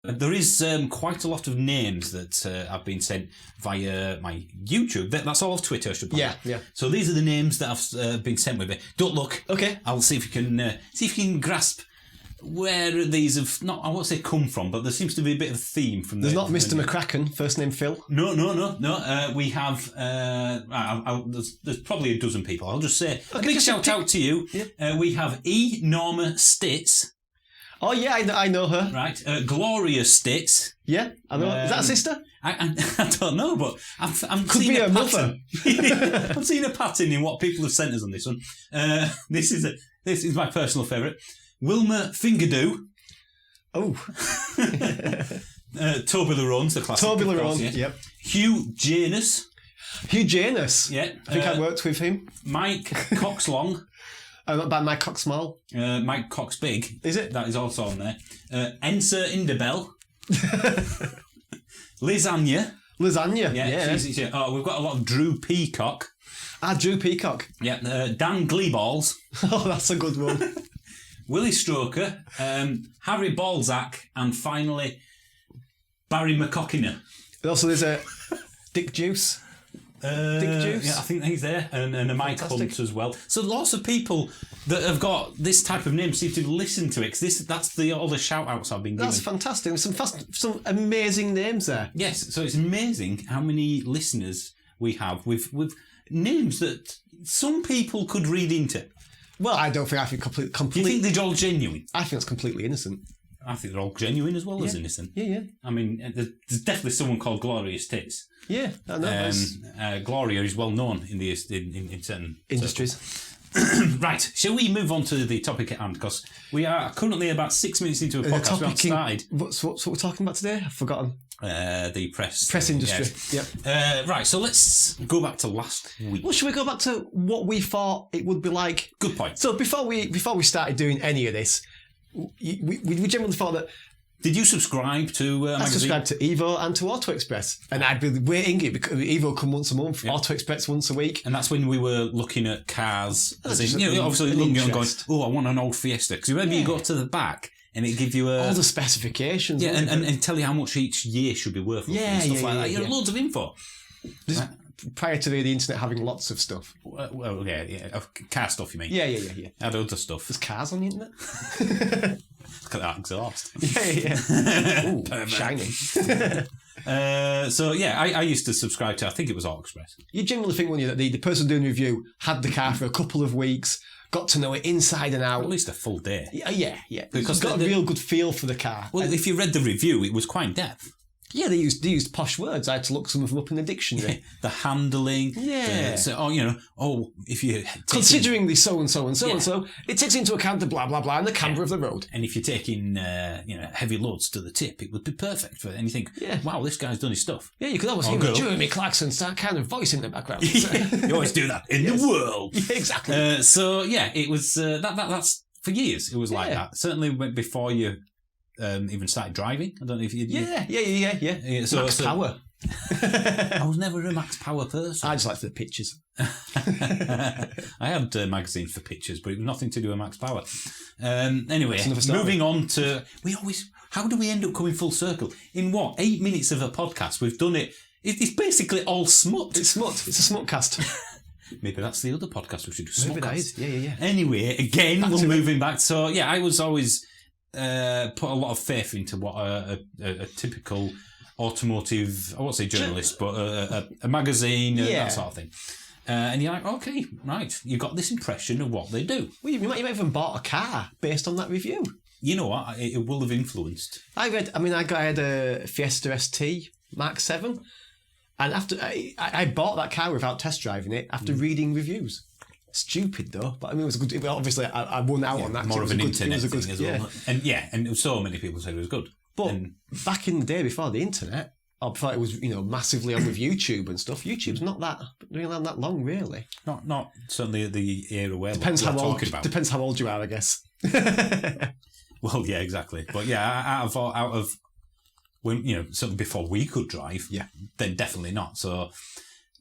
There is quite a lot of names that have been sent via my YouTube. That's all of Twitter, I should point out. Yeah. So these are the names that have been sent with me. Don't look. Okay. I'll see if you can grasp where these have not. I won't say come from, but there seems to be a bit of a theme from. There's not Mr. McCracken, first name Phil. No. We have. There's probably a dozen people. I'll just say a big shout out to you. Yeah. We have Norma Stitz. Oh yeah, I know her. Right, Gloria Stitz. Yeah, I know. Is that a sister? I don't know, but I'm Could seeing be a her mother. I'm seeing a pattern in what people have sent us on this one. This is my personal favourite. Wilma Fingerdo. Oh. Toby Larone's the classic. Toby of course, Larone, yeah. yep. Hugh Janus. Hugh Janus. Yeah. I think I worked with him. Mike Coxlong. Not bad, Mike Coxmall. Mike Coxbig. Is it? That is also on there. Ensa Indabel. Lasagna. Lasagna. Yeah. We've got a lot of Drew Peacock. Drew Peacock. Yeah. Dan Gleeballs. Oh, that's a good one. Willie Stroker, Harry Balzac, and finally Barry McCockiner. Also, there's a Dick Juice. Dick Juice? Yeah, I think he's there, and a Mike Hunt as well. So lots of people that have got this type of name seem to listen to it, because that's all the shout-outs I've been given. That's fantastic. There's some amazing names there. Yes, so it's amazing how many listeners we have with names that some people could read into. Well, I think completely. Do you think they're all genuine? I think it's completely innocent. I think they're all genuine as well as innocent. Yeah. I mean, there's definitely someone called Gloria Stitz. Yeah, I know. Gloria is well known in certain industries. Right, shall we move on to the topic at hand? Because we are currently about 6 minutes into a podcast. We haven't started. What we're talking about today? I've forgotten. The press industry. Yes. Yep. Right, so let's go back to last week. Well, should we go back to what we thought it would be like? Good point. So before we started doing any of this, we generally thought that. Did you subscribe to I subscribed to Evo and to Auto Express, and I'd be waiting it because Evo come once a month, Auto Express once a week, and that's when we were looking at cars. Obviously an looking at going, interest. I want an old Fiesta, because remember you go to the back. And it give you all the specifications. Yeah, and tell you how much each year should be worth. And stuff like that. Loads of info. Prior to the internet having lots of stuff. Well, yeah. Car stuff, you mean? Yeah. Had other stuff. There's cars on the internet? Look at that exhaust. Yeah. Ooh, shiny. So, yeah, I used to subscribe to, I think it was Auto Express. You generally think, when you that the person doing the review had the car for a couple of weeks, got to know it inside and out. At least a full day. Yeah. Because got a real good feel for the car. Well, if you read the review, it was quite in depth. Yeah, they used posh words. I had to look some of them up in the dictionary. The handling. Yeah. If you... Considering the so-and-so, it takes into account the blah, blah, blah, and the camber of the road. And if you're taking, heavy loads to the tip, it would be perfect for it. And you think, wow, this guy's done his stuff. Yeah, you could always hear Jeremy Clarkson's that kind of voice in the background. You always do that in the world. Yeah, exactly. It was, that's for years, it was like that. Certainly before you... even started driving. I don't know if you... Yeah. Max Power. I was never a Max Power person. I just liked the pictures. I had a magazine for pictures, but it was nothing to do with Max Power. Anyway, moving on to... How do we end up coming full circle? In 8 minutes of a podcast, we've done it. It's basically all smut. It's smut. It's a smut cast. Maybe that's the other podcast we should do. Maybe that is. Yeah. Anyway, again, we're moving back. So, yeah, I was always... put a lot of faith into what a typical automotive, I won't say journalist, but a magazine, that sort of thing. And you're like, okay, right, you got this impression of what they do. Well, you might even bought a car based on that review. You know what? It will have influenced. I had a Fiesta ST Mark 7, and after I bought that car without test driving it after reading reviews. Stupid though, but I mean, it was a good. Obviously, I won out on that. More of an internet thing as well, yeah. And so many people said it was good. But back in the day before the internet, or before it was massively on with YouTube and stuff, YouTube's not that long really. Not certainly at the era where depends we're how old. talking about. Depends how old you are, I guess. Well, yeah, exactly. But yeah, out of when certainly before we could drive, then definitely not. So.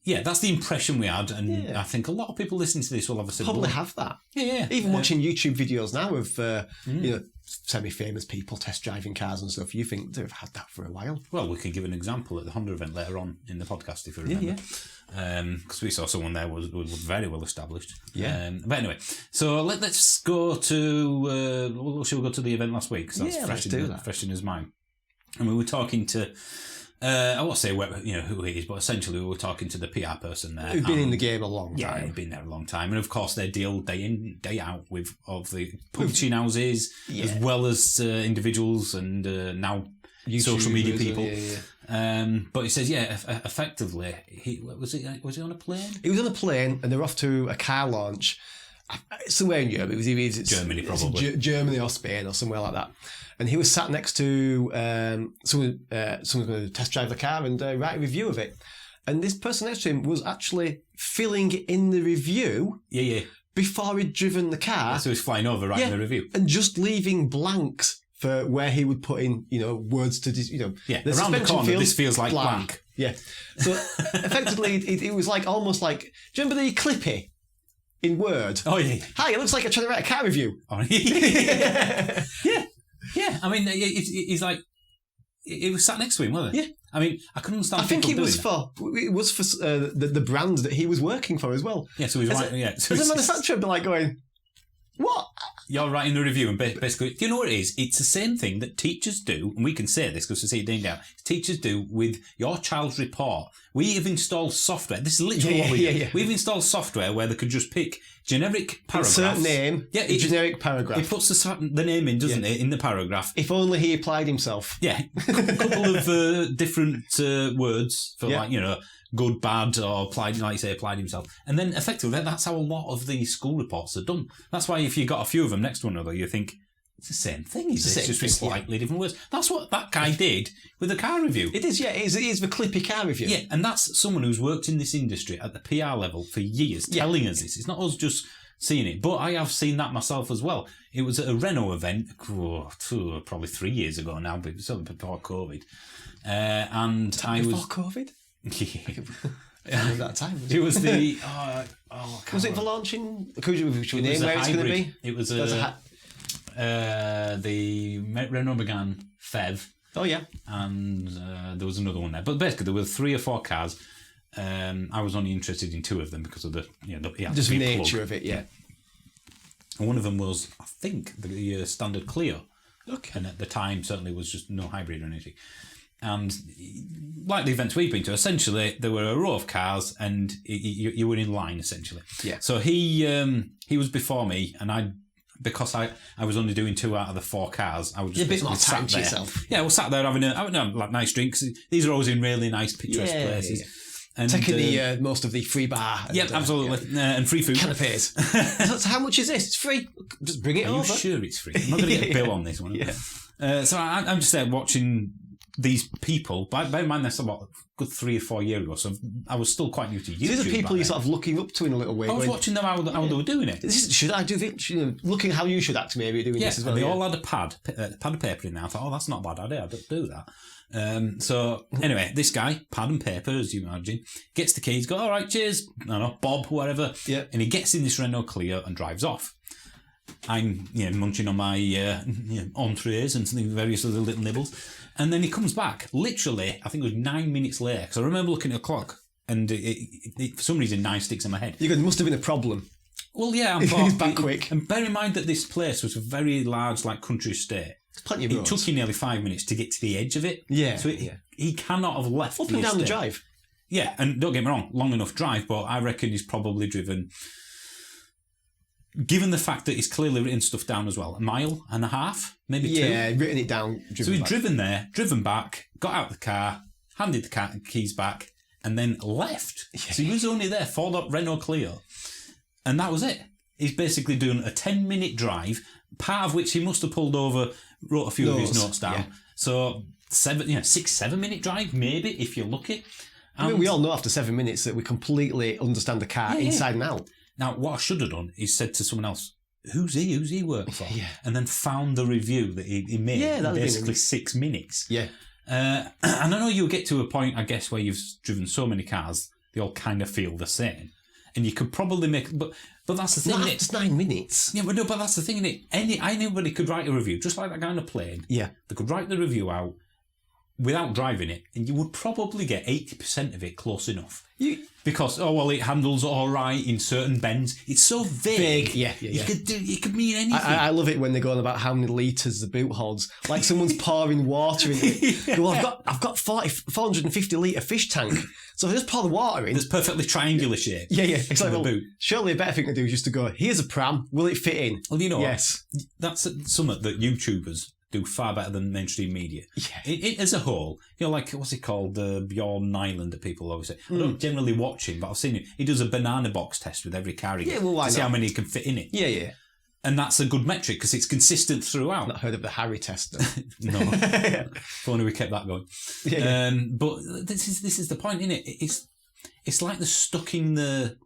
yeah, that's the impression we had, and I think a lot of people listening to this will have a similar. Probably have that. Yeah. Even watching YouTube videos now of semi-famous people test driving cars and stuff, you think they've had that for a while. Well, we can give an example at the Honda event later on in the podcast if you remember. Because we saw someone there was very well established. Yeah. But anyway, so let's go to. Shall we go to the event last week? Because that's fresh in his mind. And we were talking to. I won't say who he is, but essentially we were talking to the PR person there. Who've been in the game a long time. Yeah, been there a long time. And of course they deal day in, day out with of the publishing houses as well as individuals and now YouTubers, social media people. But he says, effectively, was he on a plane? He was on a plane and they were off to a car launch somewhere in Europe. It was either Germany, probably. Germany or Spain or somewhere like that. And he was sat next to someone going to test drive the car and write a review of it. And this person next to him was actually filling in the review before he'd driven the car. Yeah, so he was flying over writing the review. And just leaving blanks for where he would put in, words to, around the corner, this feels like blank. Yeah. So effectively, it was like almost like, do you remember the Clippy in Word? Oh, yeah. Hi, it looks like I'm trying to write a car review. Oh, yeah. Yeah, I mean, he's like, it was sat next to him, wasn't it? Yeah. I mean, I couldn't understand. I think it was for the brand that he was working for as well. Yeah, so he's writing. So as a manufacturer, be like going, what? You're writing the review, and basically, do you know what it is? It's the same thing that teachers do, and we can say this because we see it day in, day out. Teachers do with your child's report. We have installed software. This is literally what we do. Yeah. We've installed software where they could just pick generic paragraphs. Insert name, generic paragraph. It puts the name in, doesn't it, in the paragraph. If only he applied himself. Yeah, a couple of different words for good, bad, or applied, like you say, applied himself. And then effectively, that's how a lot of these school reports are done. That's why if you got a few of them next to one another, you think, it's the same thing, it's just with slightly different words. That's what that guy did with the car review. It is, it is the Clippy car review. Yeah, and that's someone who's worked in this industry at the PR level for years, telling us this. It's not us just seeing it, but I have seen that myself as well. It was at a Renault event, probably 3 years ago now, but certainly before COVID. Before COVID? Yeah. That time. It was the. Was it for launching? Could you name where it's going to be? It was the Renault Megane Fev. Oh yeah. And there was another one there, but basically there were 3 or 4 cars. I was only interested in 2 of them because of the just the nature of it. Yeah. And one of them was, I think, the standard Clio. Okay. And at the time, certainly was just no hybrid or anything. And like the events we've been to, essentially there were a row of cars, and you were in line essentially. Yeah. So he was before me, and because I was only doing 2 out of the 4 cars, I was just a bit more time to yourself. Yeah, I was sat there having like nice drinks. These are always in really nice picturesque places. Yeah. And, taking the most of the free bar. And, absolutely. And free food. Canapes. So how much is this? It's free. Just bring it over. Are you sure it's free? I'm not going to get a bill on this one. So I'm just there watching these people. Bear in mind, that's about a good 3 or 4 years ago, so I was still quite new to YouTube. These are people you're sort of looking up to in a little way. I was watching them how they were doing it. Should I do this? Looking how you should act maybe doing this as well. They all had a pad of paper in there. I thought, that's not a bad idea. I don't do that. So anyway, this guy, pad and paper, as you imagine, gets the keys, goes, all right, cheers, I don't know, Bob, whatever. Yeah. And he gets in this Renault Clio and drives off. I'm munching on my entrees and various other little nibbles. And then he comes back, literally, I think it was 9 minutes later, because I remember looking at the clock, and for some reason 9 sticks in my head. There must have been a problem. Well, yeah, he's back quick. And bear in mind that this place was a very large, country estate. Plenty of roads. It took you nearly 5 minutes to get to the edge of it. Yeah. So he cannot have left up and down the drive. Yeah, and don't get me wrong, long enough drive, but I reckon he's probably driven, given the fact that he's clearly written stuff down as well, 1.5 miles, maybe 2. Yeah, written it down. So he's driven there, driven back, got out the car, handed the keys back, and then left. Yeah. So he was only there for the Renault Clio. And that was it. He's basically doing a 10-minute drive, part of which he must have pulled over, wrote a few of his notes down. Yeah. So 6-7 minute drive, maybe, if you're lucky. I mean, we all know after 7 minutes that we completely understand the car inside and out. Now, what I should have done is said to someone else, who's he working for? Yeah. And then found the review that he made in basically 6 minutes. Yeah. And I know you'll get to a point, I guess, where you've driven so many cars they all kind of feel the same. And you could probably make, but that's the thing. Not after 9 minutes. Yeah, but no, but that's the thing. Anybody could write a review, just like that guy on a plane. Yeah. They could write the review out without driving it, and you would probably get 80% of it close enough. Because it handles all right in certain bends. It's so vague. Yeah. It could mean anything. I love it when they're going about how many litres the boot holds. Like someone's pouring water in it. Yeah. Well, I've got 450 litre fish tank. So if I just pour the water in. It's perfectly triangular shape. Yeah. It's like, the boot. Surely a better thing to do is just to go, here's a pram. Will it fit in? Well, you know yes. what? That's something that YouTubers do far better than mainstream media. Yeah. As a whole, like, what's it called? Bjorn Nyland that people always say. I don't generally watch him, but I've seen him. He does a banana box test with every car he gets to see how many can fit in it. Yeah. And that's a good metric because it's consistent throughout. I've not heard of the Harry test. No. If only we kept that going. Yeah. But this is the point, isn't it? It's like they're stuck in the...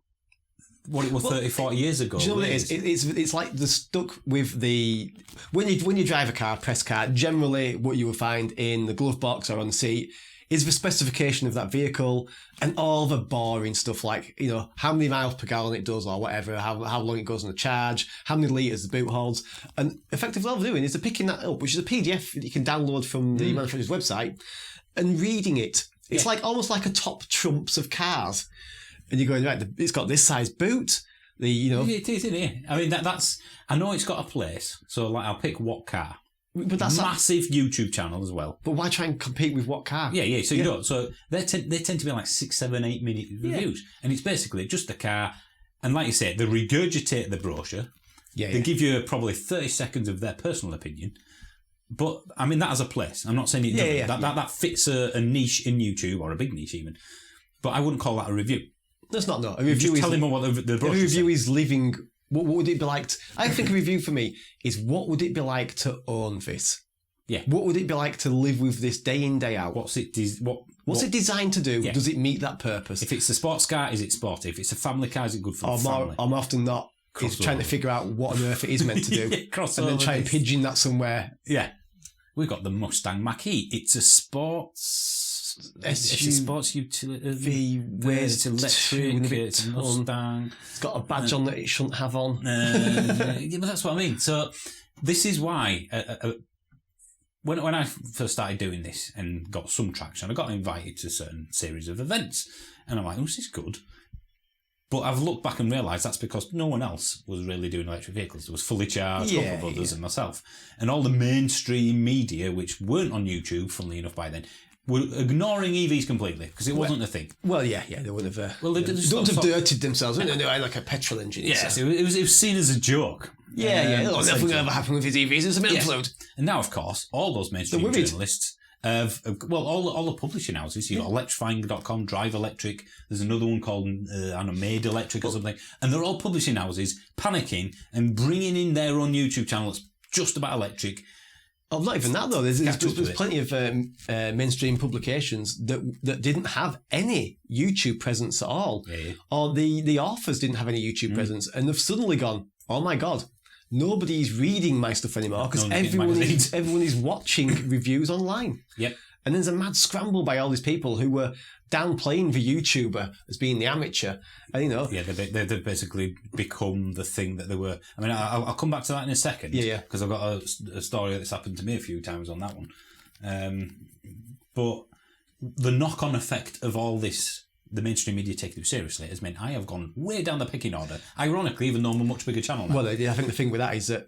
What it was 30, 40 years ago. Do you know what it is? It's like they're stuck with the... When you drive a car, press car, generally what you will find in the glove box or on the seat is the specification of that vehicle and all the boring stuff like, how many miles per gallon it does or whatever, how long it goes on the charge, how many litres the boot holds. And effectively all they're doing is they're picking that up, which is a PDF that you can download from the manufacturer's website and reading it. It's like almost like a top trumps of cars. And you're going, right, it's got this size boot. It is, isn't it? I mean, that's... I know it's got a place. So, like, I'll pick What Car. But that's massive YouTube channel as well. But why try and compete with What Car? Yeah. So you don't. So they tend to be like 6, 7, 8 minute reviews, and it's basically just the car. And like you say, they regurgitate the brochure. Yeah. They give you probably 30 seconds of their personal opinion. But I mean, that has a place. I'm not saying it doesn't. That fits a niche in YouTube, or a big niche even. But I wouldn't call that a review. That's not. A review just tell him what the brochure a review said. is living. What would it be like? I think a review for me is what would it be like to own this? Yeah. What would it be like to live with this day in, day out? What's it designed to do? Yeah. Does it meet that purpose? If it's a sports car, is it sporty? If it's a family car, is it good for the family? Or more often not, is trying to figure out what on earth it is meant to do. And then try and pigeon that somewhere. Yeah. We've got the Mustang Mach-E. It's a sports... It's a sports utility. It's electric. It's a Mustang. It's got a badge on that it shouldn't have on. Yeah, but that's what I mean. So this is why when I first started doing this and got some traction, I got invited to a certain series of events, and I'm like, "Oh, this is good." But I've looked back and realised that's because no one else was really doing electric vehicles. There was Fully Charged, a couple of others, and myself, and all the mainstream media, which weren't on YouTube, funnily enough, by then. Were ignoring EVs completely because it wasn't a thing. Well, yeah, they would have. They don't have dirtied themselves. They're like a petrol engine. Yes, it was seen as a joke. Nothing will ever happen with his EVs. It's a middle float. And now, of course, all those mainstream journalists all the publishing houses. You've got electrifying.com, Drive Electric. There's another one called Made Electric or something, and they're all publishing houses panicking and bringing in their own YouTube channel that's just about electric. Oh, not even that though. There's plenty of mainstream publications that didn't have any YouTube presence at all, or the authors didn't have any YouTube presence, and they've suddenly gone, "Oh my god, nobody's reading my stuff anymore because everyone is watching reviews online." Yep. And there's a mad scramble by all these people who were downplaying the YouTuber as being the amateur, and they've basically become the thing that they were. I mean, I'll come back to that in a second. Because I've got a story that's happened to me a few times on that one. But the knock-on effect of all this, the mainstream media taking it seriously, has meant I have gone way down the picking order. Ironically, even though I'm a much bigger channel now. Well, I think the thing with that is that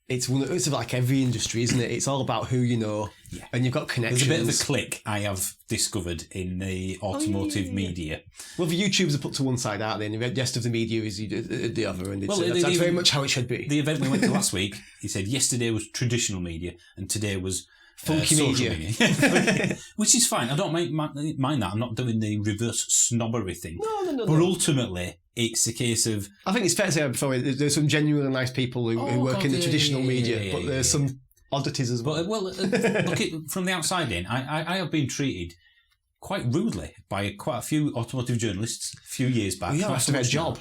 it's like every industry, isn't it? It's all about who you know, and you've got connections. There's a bit of a click I have discovered in the automotive media. Well, the YouTubers are put to one side, aren't they? And the rest of the media is the other, and that's very much how it should be. The event we went to last week, he said yesterday was traditional media, and today was funky media. Which is fine. I don't mind that. I'm not doing the reverse snobbery thing. No. But ultimately, it's a case of... I think it's fair to say before, there's some genuinely nice people who work in the traditional media, but there's some oddities as well. Well, look, from the outside in, I have been treated quite rudely by quite a few automotive journalists a few years back. Well, you're after their job.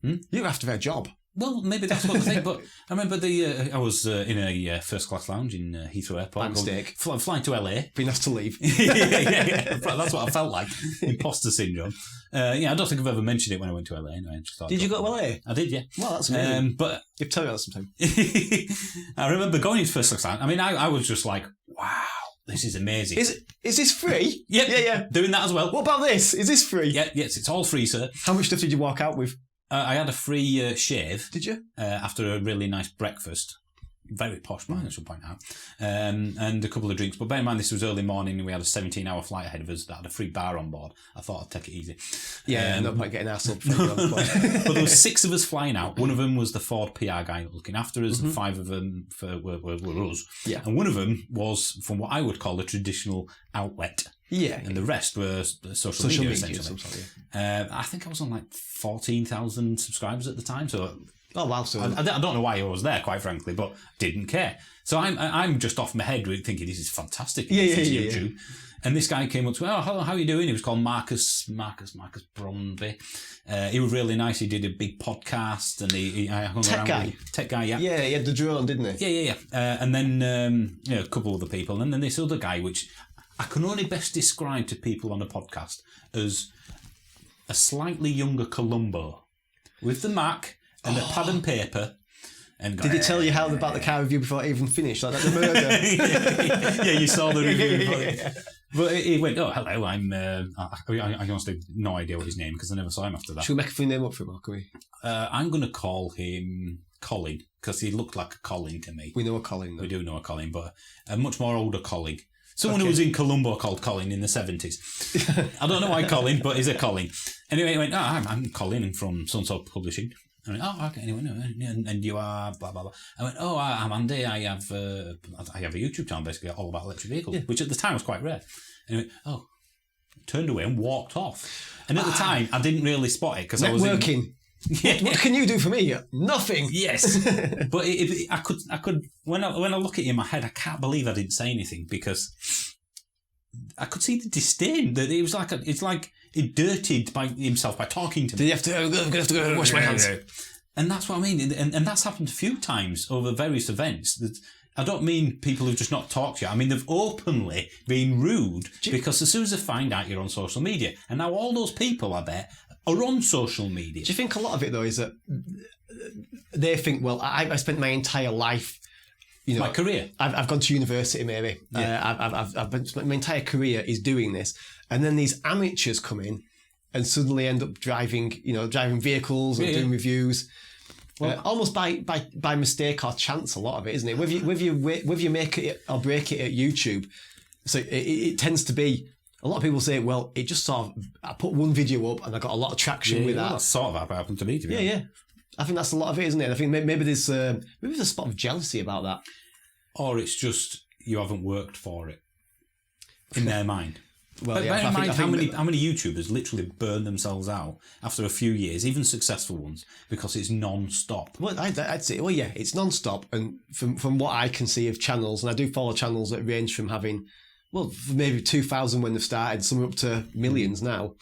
You're after their job. Well, maybe that's what they think. But I remember I was in a first class lounge in Heathrow Airport. By mistake. Flying to LA. Being asked to leave. yeah. That's what I felt like. Imposter syndrome. I don't think I've ever mentioned it when I went to LA. Anyway, Did you go to LA? I did, yeah. Well, that's amazing. But You've told me that sometime. I remember going into first class lounge. I mean, I was just like, wow, this is amazing. Is this free? Yep. Yeah. Doing that as well. What about this? Is this free? Yeah, yes, it's all free, sir. How much stuff did you walk out with? I had a free shave. Did you? After a really nice breakfast. Very posh man, I should point out. And a couple of drinks. But bear in mind, this was early morning and we had a 17-hour flight ahead of us that had a free bar on board. I thought I'd take it easy. Yeah, no point getting arsed up. But there were 6 of us flying out. One of them was the Ford PR guy looking after us, and 5 of them were us. Yeah. And one of them was from what I would call a traditional outlet. Yeah. And the rest were social media essentially. I think I was on like 14,000 subscribers at the time, so... Oh wow! So I don't know why I was there, quite frankly, but didn't care. So I'm just off my head with thinking this is fantastic. YouTube. And this guy came up to me, hello, how are you doing? He was called Marcus Bromby. He was really nice. He did a big podcast, and I hung Tech around guy. with Tech guy, yeah. Yeah, he had the drone, didn't he? Yeah. And then a couple other people, and then this other guy, which I can only best describe to people on a podcast as a slightly younger Columbo with the Mac. And a pad and paper. And did he tell you how about the car review before it even finished? Like the murder? Yeah, you saw the review. But he went, hello, I honestly have no idea what his name because I never saw him after that. Should we make a free name up for him, or can we? I'm going to call him Colin because he looked like a Colin to me. We know a Colin, though. We do know a Colin, but a much more older colleague. Someone who was in Columbo called Colin in the 70s. I don't know why Colin, but he's a Colin. Anyway, he went, I'm Colin from Sunsoul Publishing. I went, okay. Anyway, no, and you are blah blah blah. I went, I'm Andy. I have a YouTube channel basically all about electric vehicles, which at the time was quite rare. And he went, turned away and walked off. And at the time, I didn't really spot it because I was networking. What can you do for me? Nothing. Yes, but I could when I look at it in my head, I can't believe I didn't say anything because I could see the disdain that it was like it's like he dirtied by himself by talking to me. Did you have to? I'm gonna have to go wash my hands. And that's what I mean, and that's happened a few times over various events. That I don't mean people who've just not talked to you. I mean they've openly been rude because as soon as they find out you're on social media, and now all those people are on social media. Do you think a lot of it though is that they think, well, I spent my entire life. My career. I've gone to university, maybe. Yeah. My entire career is doing this, and then these amateurs come in and suddenly end up driving vehicles and doing reviews. Well, almost by mistake or chance, a lot of it, isn't it? Whether you make it or break it at YouTube, so it tends to be. A lot of people say, well, it just sort of I put one video up and I got a lot of traction with that. That's sort of happened to me. To be honest. Yeah. I think that's a lot of it, isn't it? I think maybe there's a spot of jealousy about that. Or it's just you haven't worked for it in their mind. Well, but bear in mind how many YouTubers literally burn themselves out after a few years, even successful ones, because it's non-stop. Well, I'd say, it's non-stop. And from what I can see of channels, and I do follow channels that range from having, maybe 2,000 when they've started, some are up to millions now.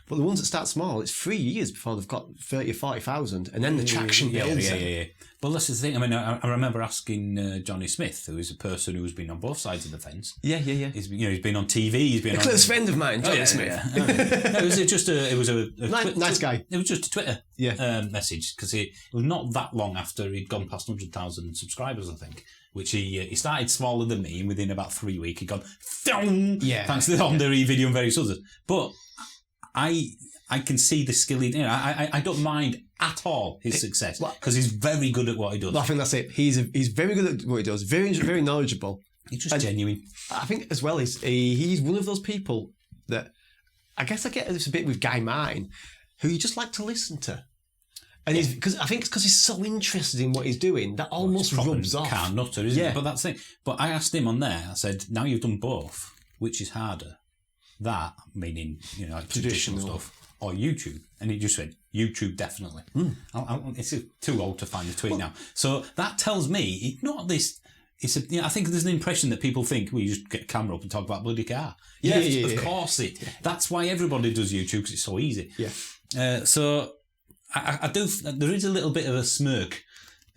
But the ones that start small, it's 3 years before they've got 30 or 40,000, and then the traction builds. Yeah. Well, that's the thing. I mean, I remember asking Johnny Smith, who is a person who's been on both sides of the fence. Yeah. He's been on TV. He's been a close friend of mine, Johnny Smith. Yeah. No, it was a nice guy. It was just a Twitter message because it was not that long after he'd gone past 100,000 subscribers, I think. Which he started smaller than me, and within about 3 weeks he'd gone, thanks to the Honda video and various others. But I can see the skill. I don't mind at all his success because he's very good at what he does. I think that's it. He's very good at what he does. Very knowledgeable. He's just genuine. I think as well he's one of those people that I guess I get this a bit with Guy Martin, who you just like to listen to. And I think it's because he's so interested in what he's doing that almost rubs off. Car nutter, isn't it? But that's the thing. But I asked him on there. I said, "Now you've done both, which is harder? That meaning like traditional stuff or YouTube?" And he just said, "YouTube definitely." It's too old to find the tweet now. So that tells me it's not this. I think there's an impression that people think you just get a camera up and talk about bloody car. Of course it. That's why everybody does YouTube because it's so easy. Yeah. I do. There is a little bit of a smirk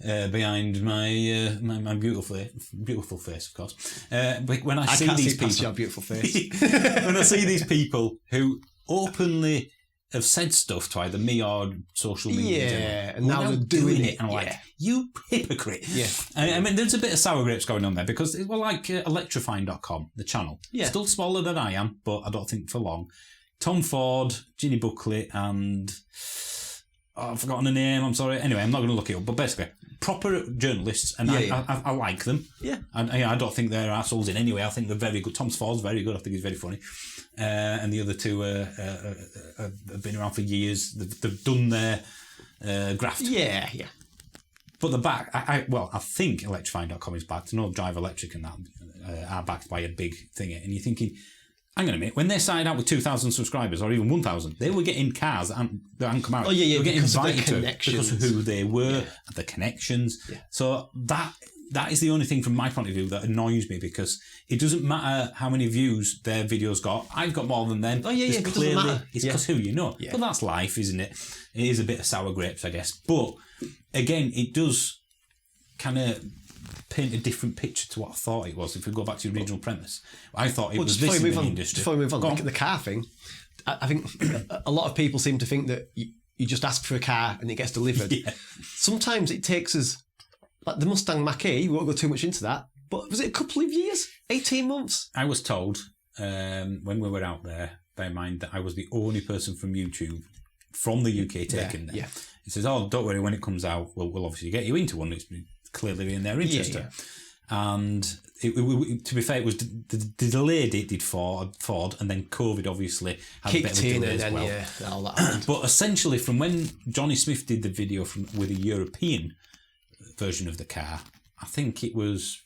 behind my my beautiful face, of course. But when I see can't these see past people, your beautiful face. when I see these people who openly have said stuff to either me or social media, Yeah, and who now are they're doing it. and I'm like, Yeah. you hypocrite. Yeah. I mean, there's a bit of sour grapes going on there because, well, like electrifying.com, the channel, Yeah. still smaller than I am, but I don't think for long. Tom Ford, Ginny Buckley, and I've forgotten the name. I'm sorry. Anyway, I'm not going to look it up. But basically, proper journalists, and I like them. Yeah. And I don't think they're assholes in any way. I think they're very good. Tom Ford's very good. I think he's very funny. And the other two have been around for years. They've done their graft. Yeah. But the back, I think electrifying.com is backed. No Drive Electric and that are backed by a big thing. And you're thinking, hang on a minute, when they started out with 2,000 subscribers or even 1,000, they were getting cars that hadn't come out. Oh, yeah, They were getting because of the invited to it because of who they were, the connections. Yeah. So that is the only thing from my point of view that annoys me, because it doesn't matter how many views their videos got. I've got more than them. Oh, yeah, It's it doesn't clearly, matter. it's because who you know. Yeah. But that's life, isn't it? It is a bit of sour grapes, I guess. But again, it does kind of paint a different picture to what I thought it was. If we go back to the original premise, I thought it was this in the industry. Before we move on, Go on. the car thing, I think a lot of people seem to think that you just ask for a car and it gets delivered. Yeah. Sometimes it takes us, like the Mustang Mach-E, we won't go too much into that, but was it a couple of years? 18 months? I was told when we were out there, bear in mind that I was the only person from YouTube from the UK taken there. Yeah. He says, "Oh, don't worry, when it comes out, we'll obviously get you into one. It's clearly in their interest." Yeah. And to be fair, it was delayed. It did Ford, and then COVID obviously had a bit of a Kicked in delay and as then, well. all that happened. But essentially, from when Johnny Smith did the video with a European version of the car, I think it was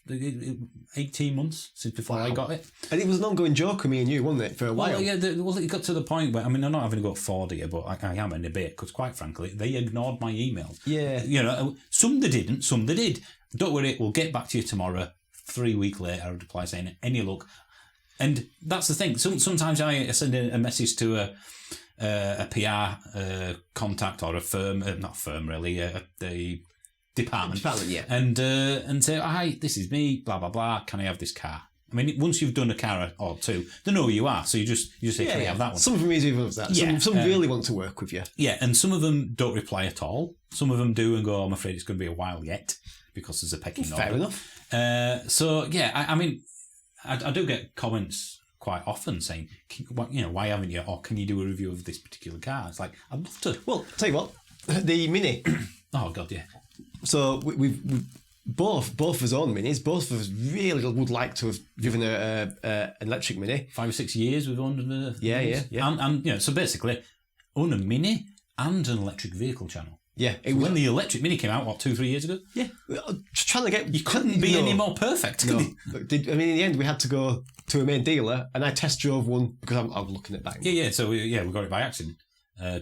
18 months since before I got it. And it was an ongoing joke with me and you, wasn't it, for a while? Well, yeah, it got to the point where, I mean, I'm not having to go Ford here, but I am in a bit, because quite frankly, they ignored my emails. Yeah. You know, some they didn't, some they did. Don't worry, we'll get back to you tomorrow. 3 weeks later, I would reply saying, any luck? And that's the thing. Sometimes I send a message to a PR contact or a firm, not firm really, a department, yeah. and say, "Hi, this is me, blah blah blah. Can I have this car?" I mean, once you've done a car or two, they know who you are, so you just say, "Can I have that one?" Some of them easy with that. Yeah, Some really want to work with you. Yeah, and some of them don't reply at all. Some of them do and go, "I'm afraid it's going to be a while yet," because there's a pecking order. Fair enough. So yeah, I mean, I do get comments quite often saying, "Why haven't you?" Or, "Can you do a review of this particular car?" It's like, I'd love to. Well, tell you what, the Mini. Oh God, yeah. So we've both of us own Minis. Both of us really would like to have driven an electric Mini. 5 or 6 years we've owned the Yeah. and so basically own a Mini and an electric vehicle channel. Yeah, When the electric Mini came out, 2-3 years ago? Yeah, just trying to get. You couldn't be any more perfect, could you? I mean, in the end, we had to go to a main dealer, and I test drove one because I was looking at that. Yeah. So we got it by accident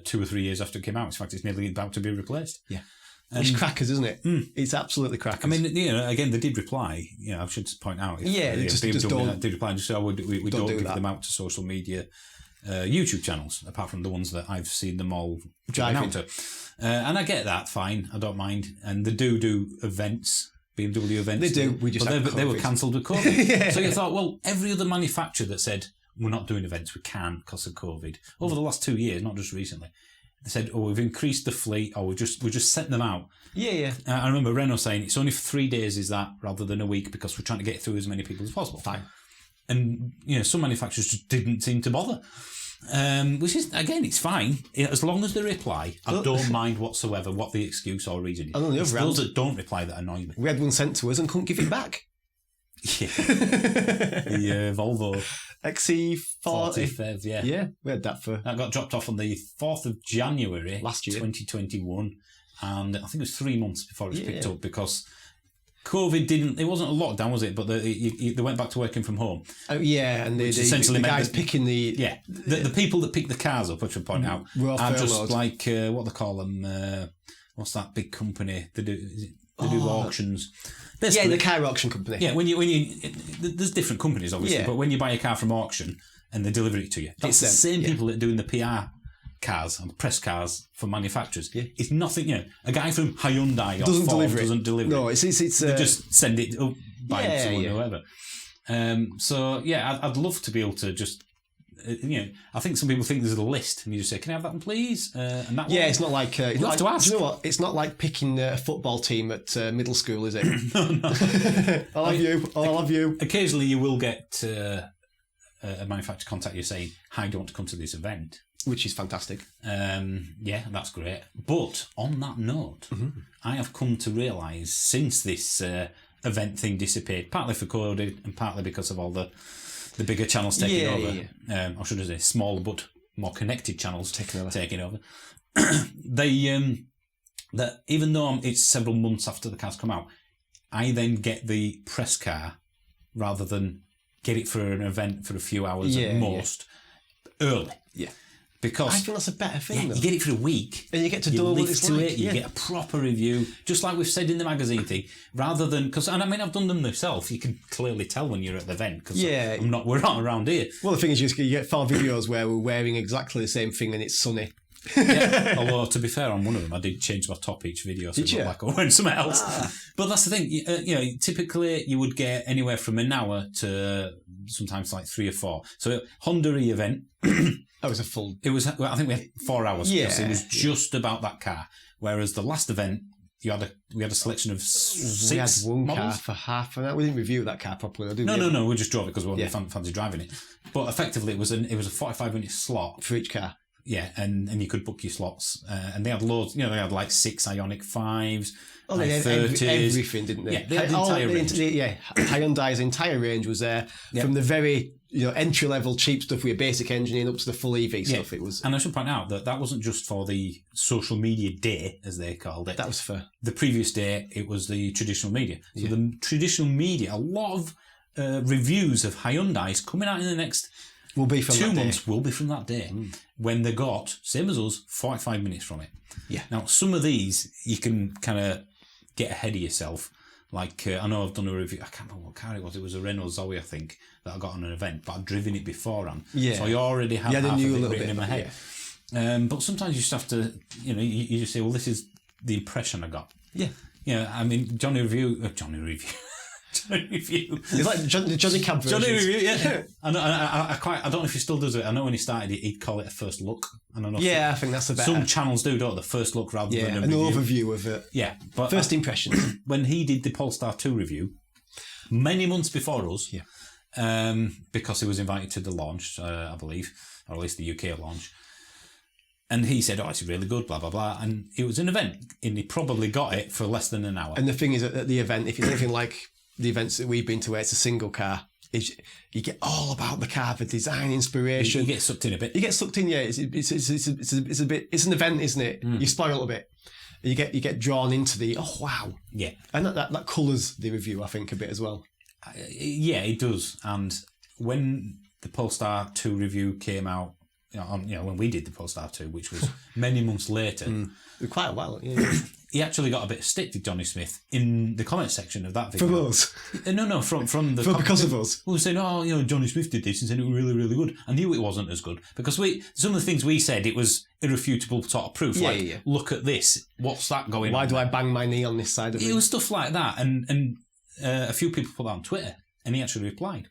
2 or 3 years after it came out. In fact, it's nearly about to be replaced. Yeah. It's crackers, isn't it? It's absolutely crackers. I mean, again, they did reply. I should point out. Just don't. Did reply and just say, we don't give that. them out to social media YouTube channels, apart from the ones that I've seen them all driving out to. And I get that, fine. I don't mind. And they do events, BMW events. They do. We just but they were cancelled with COVID. Yeah. So you thought, well, every other manufacturer that said we're not doing events, we can because of COVID. Over the last 2 years, not just recently. They said, we've increased the fleet, or we're just setting them out. Yeah. I remember Renault saying it's only for 3 days, is that, rather than a week, because we're trying to get through as many people as possible. Fine. And some manufacturers just didn't seem to bother. Which is, again, it's fine as long as they reply. I don't mind whatsoever what the excuse or reason is. And on the It's other those hand, that don't reply that annoy me. we had one sent to us and couldn't give it back. Yeah, the Volvo XC40. 45, yeah. Yeah, we had that for. That got dropped off on the 4th of January Last year. 2021, and I think it was 3 months before it was picked up because COVID it wasn't a lockdown, was it? But they went back to working from home. Yeah, and the guys picking the... Yeah, the people that pick the cars up, which I point out, are just like, what they call them, what's that big company? They do auctions. Basically, the car auction company. Yeah, when you there's different companies, obviously, but when you buy a car from auction and they deliver it to you, it's the same people that are doing the PR cars and press cars for manufacturers. Yeah. It's nothing, a guy from Hyundai or Doesn't Ford deliver it. doesn't deliver No, it. it's They just send it up by someone or whoever. I'd love to be able to just, I think some people think there's a list and you just say, can I have that one, please? And that one. it's not like it's You not have to like, ask. do you know what? It's not like picking a football team at middle school, is it? No. I'll have you. I'll have you. Occasionally you will get a manufacturer contact you saying, hi, do you want to come to this event? Which is fantastic. That's great. But on that note, I have come to realise since this event thing disappeared, partly for COVID and partly because of all the bigger channels taking over, or should I say smaller but more connected channels taking over, that even though it's several months after the car's come out, I then get the press car rather than get it for an event for a few hours at most early. Yeah. Because I think that's a better thing, though. you get it for a week. And you get to you know what live it's to like. it, you get a proper review, just like we've said in the magazine thing, rather than, I've done them myself, you can clearly tell when you're at the event, because we're not around here. Well, the thing is, you get 4 videos where we're wearing exactly the same thing and it's sunny. Although, to be fair, on one of them, I did change my top each video, so Did you? like I went somewhere else. But that's the thing, typically you would get anywhere from an hour to sometimes like 3 or 4. So Honda event, That was a full... I think we had 4 hours because Yeah. it was just about that car. Whereas the last event, we had a selection of 6 We had one models. car for half an hour. We didn't review that car properly, though, did we? No, we just drove it because we fancy driving it. But effectively, it was a 45-minute slot. For each car. Yeah, and you could book your slots. And they had loads, they had like 6 Ioniq 5s, Oh, they had everything, didn't they? Yeah, they had the entire range. Hyundai's entire range was there from the very entry-level cheap stuff with a basic engine up to the full EV stuff. It was, and I should point out that wasn't just for the social media day, as they called it. that was for The previous day, it was the traditional media. So the traditional media, a lot of reviews of Hyundai's coming out in the next will be from 2 that day. months will be from that day when they got, same as us, 45 minutes from it. Yeah. Now, some of these, you can kind of get ahead of yourself. Like, I know I've done a review, I can't remember what car it was. It was a Renault Zoe, I think, that I got on an event, but I'd driven it beforehand. Yeah. So I already had Yeah, they half knew of a it little written bit in my about head. But sometimes you just have to, you just say, well, this is the impression I got. Yeah. I mean, Johnny Review. It's like Johnny Cab versions. Johnny Review, yeah. I don't know if he still does it. I know when he started, he'd call it a first look. And I know I think that's a better. some channels do, don't they? First look rather than a an review. overview of it. Yeah, but First impressions. when he did the Polestar 2 review, many months before us, because he was invited to the launch, I believe, or at least the UK launch, and he said, it's really good, blah, blah, blah, and it was an event, and he probably got it for less than an hour. And the thing is, at the event, if it's anything like the events that we've been to where it's a single car, you get all about the car, the design, inspiration. You get sucked in a bit. You get sucked in, yeah. It's a bit. It's an event, isn't it? You spoil a bit. You get drawn into the wow. Yeah, and that colours the review, I think, a bit as well. Yeah, it does. And when the Polestar 2 review came out, when we did the Polestar 2, which was many months later, Quite a while. Yeah. he actually got a bit of stick, did Johnny Smith, in the comment section of that video. From us. No, from the because of us. We were saying, Johnny Smith did this and said it was really, really good. I knew it wasn't as good because some of the things we said, it was irrefutable sort of proof. Look at this. What's that going on? Why do I bang my knee on this side of it? It was stuff like that, and a few people put that on Twitter, and he actually replied.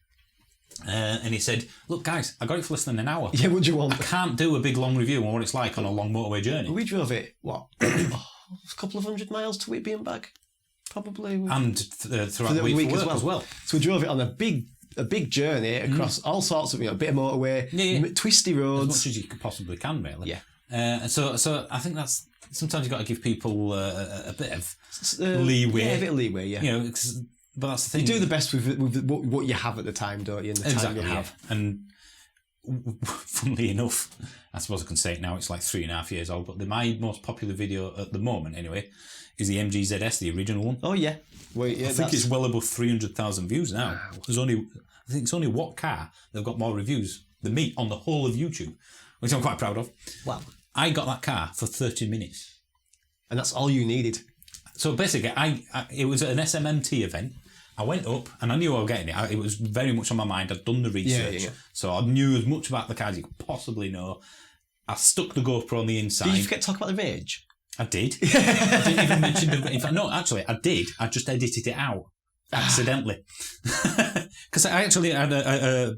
And he said, look, guys, I got it for less than an hour. Yeah, what do you want? I can't do a big long review on what it's like on a long motorway journey. We drove it, a couple of 100 miles to Whitby and back, probably. And throughout the week for work as well. So we drove it on a big journey across all sorts of, a bit of motorway, twisty roads. As much as you possibly can, really. Yeah. And so I think that's, sometimes you've got to give people a bit of leeway. Yeah, a bit of leeway, yeah. But that's the thing. You do the best with what you have at the time, don't you? And the time you have. And funnily enough, I suppose I can say it now, it's like 3.5 years old, but my most popular video at the moment, anyway, is the MG ZS, the original one. Oh, yeah. Wait, yeah, I think it's well above 300,000 views now. Wow. I think it's only what car they've got more reviews than me on the whole of YouTube, which I'm quite proud of. Wow. I got that car for 30 minutes. And that's all you needed. So basically, it was an SMMT event. I went up and I knew I was getting it. It was very much on my mind. I'd done the research. Yeah. So I knew as much about the cars you could possibly know. I stuck the GoPro on the inside. Did you forget to talk about the Rage? I did. I didn't even mention the... In fact, no, actually, I did. I just edited it out accidentally. Because I actually had a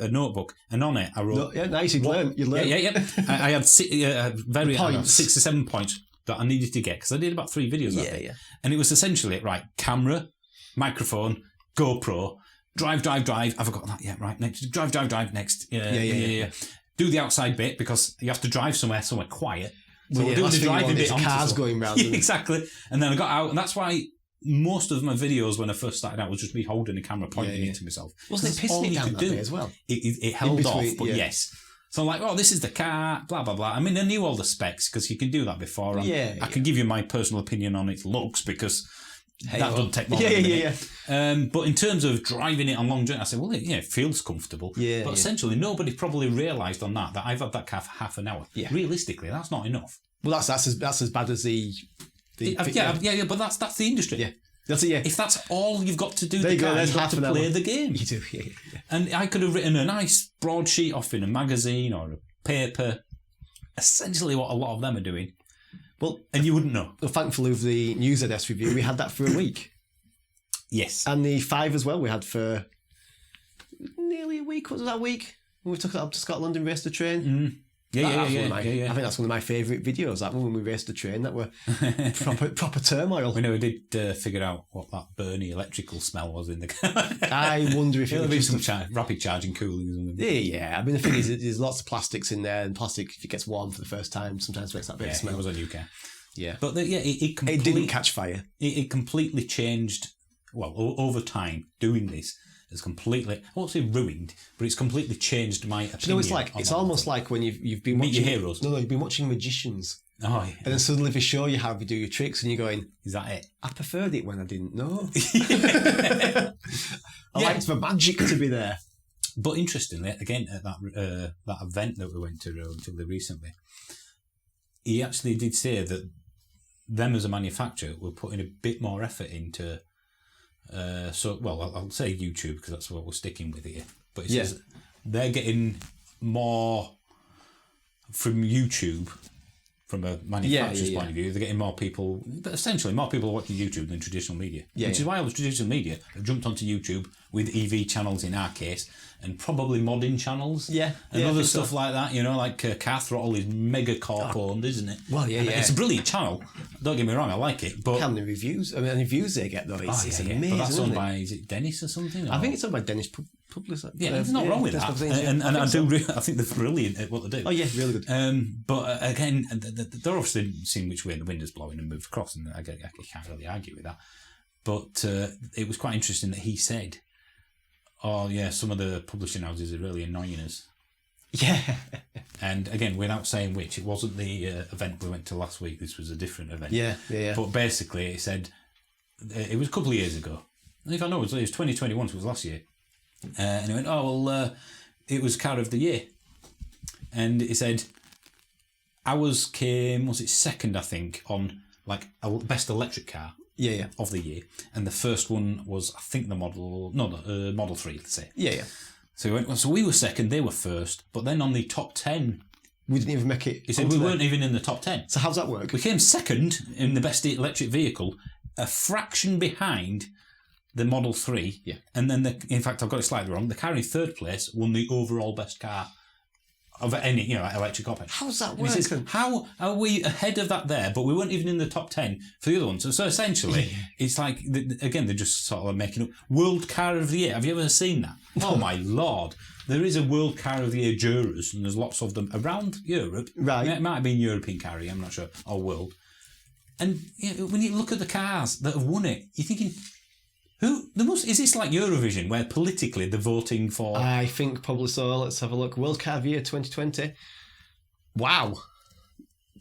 notebook, and on it I wrote... No, nice, you learn. Yeah. I had 6 or 7 points that I needed to get, because I did about 3 videos of it. Yeah. And it was essentially, right, camera, microphone, GoPro, drive. I forgot that. Yeah, right, next. Drive, next. Yeah. Do the outside bit, because you have to drive somewhere quiet. So we'll do the driving bit. Cars going round. Yeah, exactly. And then I got out, and that's why most of my videos when I first started out was just me holding the camera, pointing it to myself. Wasn't it pissing it down that way as well? It held off, but yes. So I'm like, oh, this is the car, blah, blah, blah. I mean, I knew all the specs, because you can do that before. I can give you my personal opinion on its looks, because that doesn't take long. Yeah. But in terms of driving it on long journeys, I said, well, it feels comfortable. Yeah. But essentially, nobody probably realised on that I've had that car for half an hour. Yeah. Realistically, that's not enough. Well, that's as bad as the but that's the industry. Yeah. That's it, yeah. If that's all you've got to do, you've got to play the game. You do, yeah. And I could have written a nice broadsheet off in a magazine or a paper, essentially what a lot of them are doing. Well, and you wouldn't know. Well, thankfully, with the New ZS review, we had that for a week. Yes. And the 5 as well, we had for nearly a week. What was that week? When we took it up to Scotland and raced the train. Mm. Yeah. I think that's one of my favourite videos, that one when we raced the train. That were proper turmoil. We never did figure out what that Bernie electrical smell was in the car. I wonder if it would be some rapid charging cooling or something. Yeah. I mean, the thing is, there's lots of plastics in there, and plastic, if it gets warm for the first time, sometimes makes that bit of smell. It was a new car. Yeah. But it didn't catch fire. It completely changed, well, over time, doing this. Has completely, I won't say ruined, but it's completely changed my opinion. You know, it's almost like when you've been watching... Meet Your Heroes. No, you've been watching magicians. Oh, yeah. And then suddenly they show you how they do your tricks and you're going... Is that it? I preferred it when I didn't know. I liked the magic to be there. But interestingly, again, at that event that we went to relatively recently, he actually did say that them as a manufacturer were putting a bit more effort into... I'll say YouTube, because that's what we're sticking with here. But it says they're getting more from YouTube, from a manufacturer's point of view. They're getting more people, essentially more people watching YouTube than traditional media. Which is why all the traditional media have jumped onto YouTube with EV channels in our case, and probably modding channels. And other stuff like that, like Car Throttle is mega corp owned, isn't it? Well, It's a brilliant channel. Don't get me wrong, I like it. But how many reviews? I mean, any views they get though, it's amazing. But that's owned by, is it Dennis or something? I think it's owned by Dennis Public. Yeah, there's not wrong with that. And I think they're brilliant at what they do. Oh yeah, really good. But again, they're obviously seeing which way the wind is blowing and moved across, and I can't really argue with that. But it was quite interesting that he said, "Oh yeah, some of the publishing houses are really annoying us." Yeah. And again, without saying which, it wasn't the event we went to last week. This was a different event. Yeah. But basically, it said it was a couple of years ago. And if I know, it was 2021, so it was last year. And he went, "Oh well, it was Car of the Year," and he said ours came, was it second, I think, on like best electric car. Of the year, and the first one was, I think, the Model 3, let's say. So he went, so we were second, they were first, but then on the top 10, we didn't even make it. He said we weren't even in the top 10. So how's that work? We came second in the best electric vehicle, a fraction behind the Model 3. And then, in fact, I've got it slightly wrong. The car in third place won the overall best car of any, electric option. How's that work? He says, how are we ahead of that there, but we weren't even in the top 10 for the other ones? So essentially, it's like, again, they're just sort of making up. World Car of the Year. Have you ever seen that? Oh, my Lord. There is a World Car of the Year jurors, and there's lots of them around Europe. Right. It might have been European car, I'm not sure, or world. And when you look at the cars that have won it, you're thinking... is this like Eurovision, where politically they're voting for... I think probably so. Let's have a look. World Car of the Year 2020. Wow.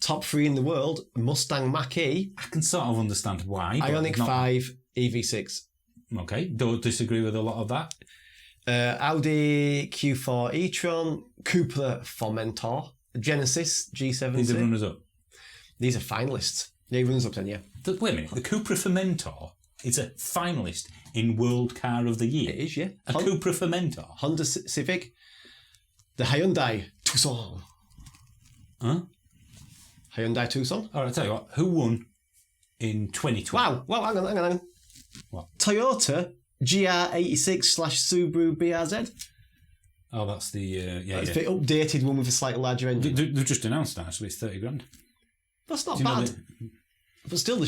Top 3 in the world. Mustang Mach-E. I can sort of understand why. Ioniq 5 EV6. Okay, don't disagree with a lot of that. Audi Q4 e-tron. Cupra Formentor. Genesis G70. These are runners-up? These are finalists. Yeah, runners-up then, yeah. Wait a minute. The Cupra Formentor... It's a finalist in World Car of the Year. It is, yeah. Cupra Formentor. Honda Civic. The Hyundai Tucson. Huh? Hyundai Tucson. All right, I'll tell you what. Who won in 2020? Wow. Well, hang on. What? Toyota GR86/Subaru BRZ. Oh, that's the That's the updated one with a slightly larger engine. They've just announced actually it's 30 grand. That's not Do you know bad. But still, I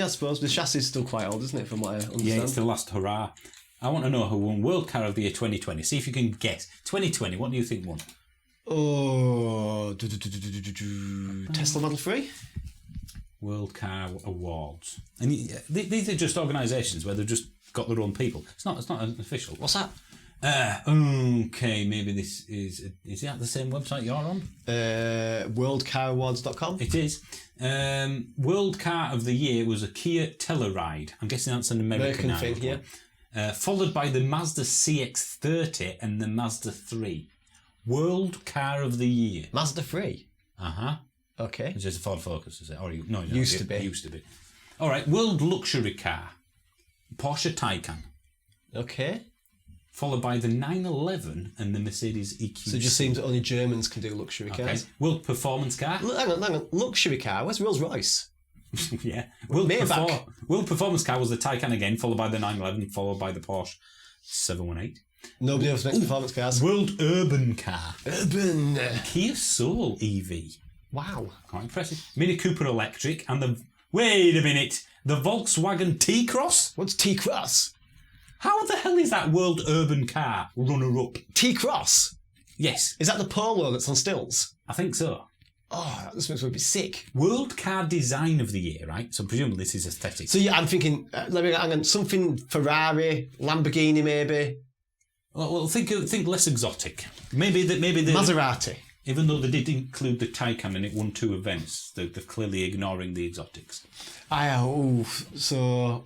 suppose the chassis is still quite old, isn't it? From what I understand. Yeah, it's the last hurrah. I want to know who won World Car of the Year 2020. See if you can guess. 2020, what do you think won? Oh, Tesla Model 3? World Car Awards. And these are just organisations where they've just got their own people. It's not an official. What's that? Okay, maybe this is that the same website you're on? Worldcarawards.com. It is. World Car of the Year was a Kia Telluride. I'm guessing that's an American thing, yeah. Followed by the Mazda CX-30 and the Mazda 3. World Car of the Year. Mazda 3? Uh-huh. Okay. Which is a Ford Focus, is it? Or no, Used to be. Used to be. All right, World Luxury Car. Porsche Taycan. Okay. Followed by the 911 and the Mercedes EQC. So it just seems that only Germans can do luxury cars. World Performance Car. Hang on. Luxury car? Where's Rolls Royce? Yeah. Maybach. World Performance Car was the Taycan again, followed by the 911, followed by the Porsche 718. Nobody else makes performance cars. World Urban Car. Urban. Kia Soul EV. Wow. Quite impressive. Mini Cooper Electric and the... Wait a minute. The Volkswagen T-Cross? What's T-Cross? How the hell is that World Urban Car runner-up? T-Cross? Yes. Is that the Polo that's on stilts? I think so. Oh, this makes me a bit sick. World Car Design of the Year, right? So presumably this is aesthetic. So yeah, I'm thinking, hang on, something Ferrari, Lamborghini maybe. Well, think less exotic. Maybe the Maserati. Even though they did include the Taycan and it won 2 events, they're clearly ignoring the exotics. So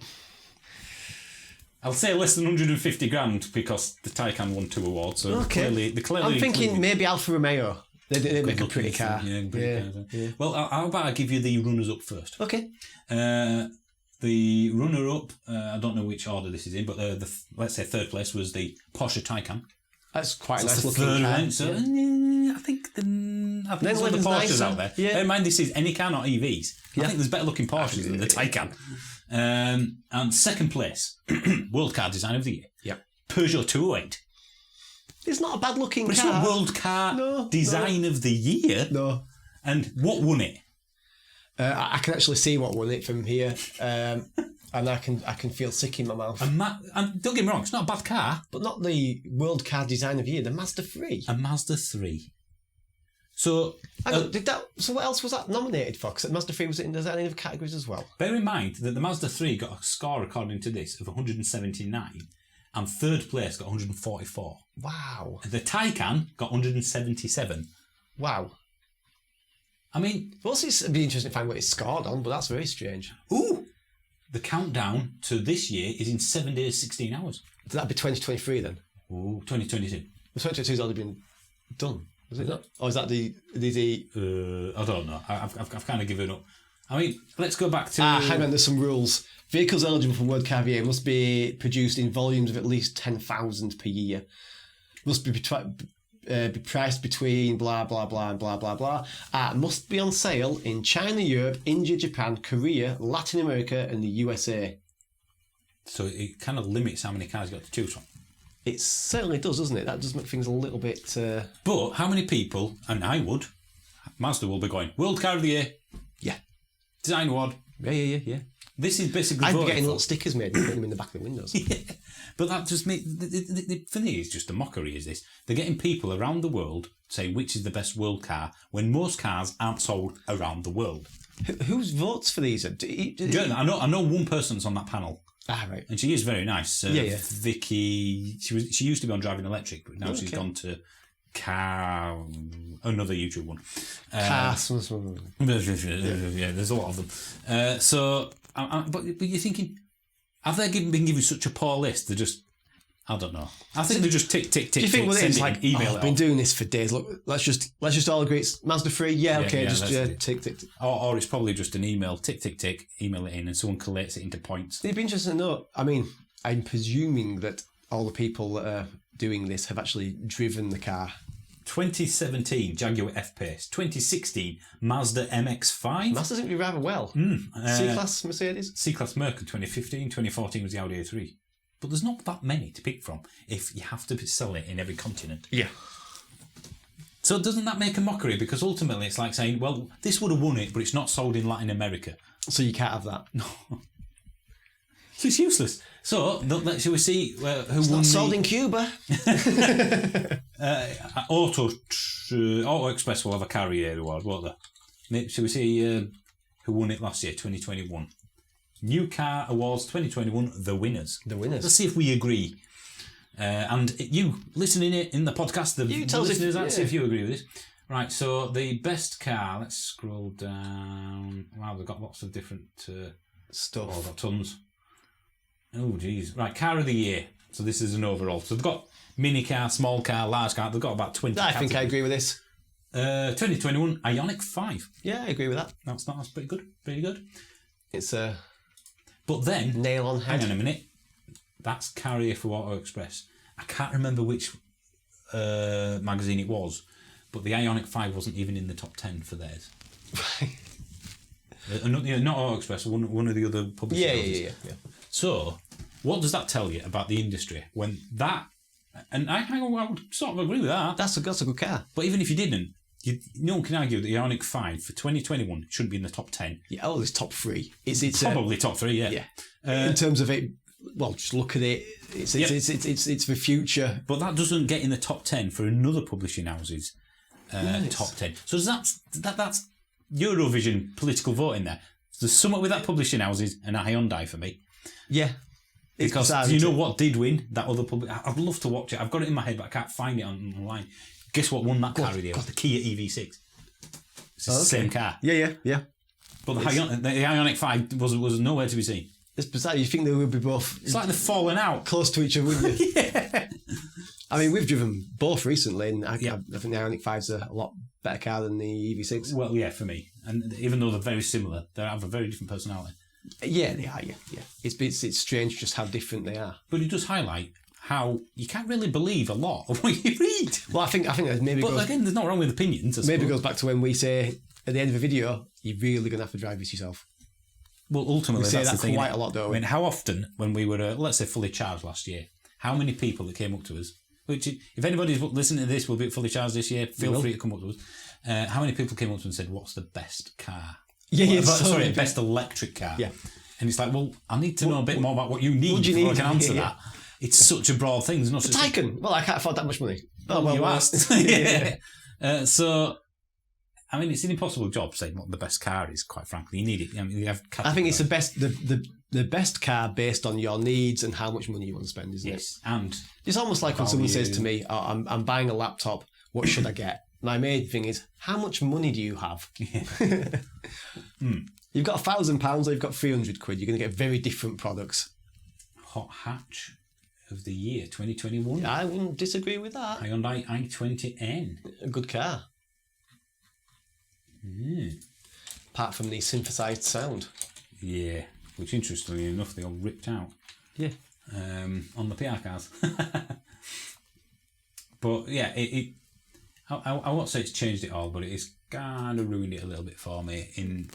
I'll say less than 150 grand because the Taycan won 2 awards. So okay. they're clearly I'm thinking included. Maybe Alfa Romeo. They make a pretty car. Yeah. Well, how about I give you the runners-up first? Okay. The runner-up, I don't know which order this is in, but let's say third place was the Porsche Taycan. That's quite a That's nice the looking third car. event. So I think there's other Porsches out there. Yeah. Bear in mind, this is any car, not EVs. I think there's better looking Porsches than the Taycan. And second place, World Car Design of the Year. Yep. Peugeot 208. It's not a bad looking But car. it's not World Car Design of the Year. No. And what won it? I can actually see what won it from here. And I can feel sick in my mouth. And don't get me wrong, it's not a bad car. But not the World Car Design of the Year, the Mazda 3. A Mazda 3. So, So what else was that nominated for? Because Mazda 3 was in any other categories as well. bear in mind that the Mazda 3 got a score, according to this, of 179, and third place got 144. Wow. The Taycan got 177. Wow. I mean... Well, it'd be interesting to find what it's scored on, but that's very strange. Ooh! The countdown to this year is in 7 days, 16 hours. So that'd be 2023 then? Ooh, 2022. The 2022's already been done, was it not? Or is that the I don't know. I've kind of given up. I mean, let's go back to... hang on, there's some rules. Vehicles eligible for World Car of the Year must be produced in volumes of at least 10,000 per year. Must be priced between blah, blah, blah, and blah, blah, blah. Must be on sale in China, Europe, India, Japan, Korea, Latin America, and the USA. So it kind of limits how many cars you got to choose from. It certainly does, doesn't it? That does make things a little bit... But how many people, and I would, Mazda will be going, World Car of the Year. Yeah. Design Award. Yeah. This is basically I'd be voted getting for. little stickers made and putting them in the back of the windows. Yeah. But that just makes... For me, it's just a mockery, is this. They're getting people around the world say which is the best world car when most cars aren't sold around the world. Who votes for these? I know one person's on that panel. Right. And she is very nice. Yeah. Vicky, she used to be on Driving Electric, but now she's gone to another YouTube one. Yeah, there's a lot of them. But you're thinking, have they been given such a poor list? They're just, I don't know. I think they're just tick. Do you think it's like, email I've been doing this for days. Look, let's just all agree it's Mazda 3. Yeah, okay, tick. Or it's probably just an email, tick, email it in, and someone collates it into points. It'd be interesting to know. I mean, I'm presuming that all the people that are doing this have actually driven the car 2017 Jaguar F-Pace. 2016 Mazda MX-5. Mazda's doing rather well. C-Class Mercedes. C-Class Merc in 2015. 2014 was the Audi A3. But there's not that many to pick from if you have to sell it in every continent. Yeah. So doesn't that make a mockery? Because ultimately it's like saying, well, this would have won it, but it's not sold in Latin America. So you can't have that. No. It's useless. So, shall we see who It's won not sold in Cuba. Auto Express will have a car year award, won't they? Shall we see who won it last year, 2021? New Car Awards 2021, the winners. The winners. Let's see if we agree. And you, listening in the podcast, the listeners, let's see if you agree with this. Right, so the best car, let's scroll down. Wow, they've got lots of different stuff. Oh, they've got tons. Oh, geez. Right, car of the year. So this is an overall. So they've got mini car, small car, large car. They've got about 20 I think I agree with this. 2021 Ioniq 5. Yeah, I agree with that. That's pretty good. Pretty good. It's a But then, nail on head. hang on a minute. That's Carrier for Auto Express. I can't remember which magazine it was, but the Ioniq 5 wasn't even in the top 10 for theirs. Not Auto Express, one of the other publishing houses. Yeah. So, what does that tell you about the industry when that? And I would sort of agree with that. That's a good car. But even if you didn't, no one can argue that the Ioniq 5 for 2021 shouldn't be in the top 10. Yeah, it's top 3. It's Probably top 3, yeah. In terms of it, well, just look at it. It's the future. But that doesn't get in the top 10 for another publishing house's top 10. So that's Eurovision political voting there. There's somewhat with that publishing houses and a Hyundai for me. Yeah. Because do you know what did win that other public? I'd love to watch it. I've got it in my head, but I can't find it online. Guess what won that car of the year? The Kia EV6. It's the same car. Yeah. But the Ioniq 5 was nowhere to be seen. It's bizarre. You think they would be both... It's like they're falling out. Close to each other, wouldn't you? Yeah. I mean, we've driven both recently, and I think the Ioniq 5's a lot better car than the EV6. Well, yeah, for me. And even though they're very similar, they have a very different personality. Yeah, they are, yeah. It's strange just how different they are. But it does highlight how you can't really believe a lot of what you read. Well, I think that maybe But again, there's nothing wrong with opinions. Maybe it goes back to when we say, at the end of a video, you're really going to have to drive this yourself. Well, ultimately, we say that's that the thing. quite a lot, though. I mean, how often, when we were, let's say, fully charged last year, how many people that came up to us, which, if anybody's listening to this, will be fully charged this year, feel free to come up to us. How many people came up to us and said, what's the best car? Best electric car. Yeah. And it's like, well, I need to know a bit more about what you need before I can answer that. It's such a broad thing. There's not the Taycan. Well, I can't afford that much money. Oh, well, you asked. So, I mean, it's an impossible job saying what the best car is, quite frankly. You need it. I mean, I think it's the best car based on your needs and how much money you want to spend, isn't it? Yes. And it's almost like when someone says to me, I'm buying a laptop, what should I get? My main thing is, how much money do you have? You've got £1,000 or you've got 300 quid. You're going to get very different products. Hot hatch of the year 2021. I wouldn't disagree with that. Hyundai i20N. A good car. Apart from the synthesised sound. Yeah, which interestingly enough, they all ripped out. Yeah. On the PR cars. But yeah, I won't say it's changed it all, but it's kind of ruined it a little bit for me.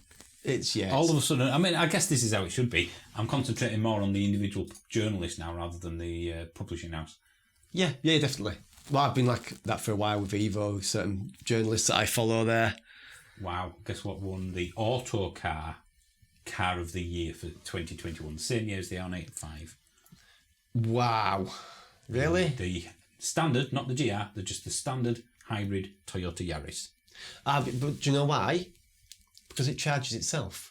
All of a sudden, I mean, I guess this is how it should be. I'm concentrating more on the individual journalist now rather than the publishing house. Yeah, definitely. Well, I've been like that for a while with Evo, certain journalists that I follow there. Wow, guess what won the Autocar Car of the Year for 2021? Same year as the Ioniq 5. Wow. Really? The standard, not the GR, just the standard hybrid Toyota Yaris. But do you know why? Because it charges itself.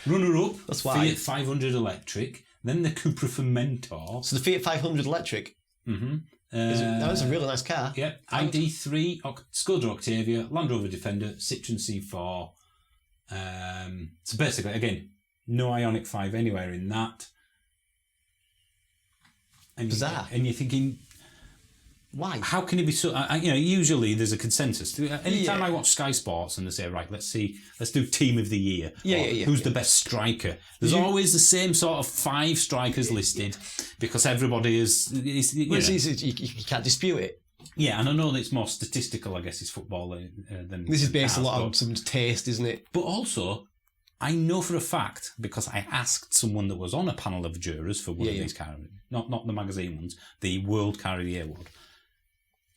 Runner-up, that's why. Fiat 500 electric, then the Cupra Formentor. So the Fiat 500 electric? Mm-hmm. That was a really nice car. Yeah, ID3, Skoda Octavia, Land Rover Defender, Citroen C4. So basically, again, no Ioniq 5 anywhere in that. And bizarre. And you're thinking, why? How can it be so? Usually there's a consensus. Anytime I watch Sky Sports and they say, right, let's do Team of the Year. Who's the best striker? There's always the same sort of 5 strikers listed because everybody is. You can't dispute it. Yeah, and I know that it's more statistical, I guess, is football than... This is based cars, a lot on some taste, isn't it? But also, I know for a fact, because I asked someone that was on a panel of jurors for one of these car, not the magazine ones, the World Car of the Year award,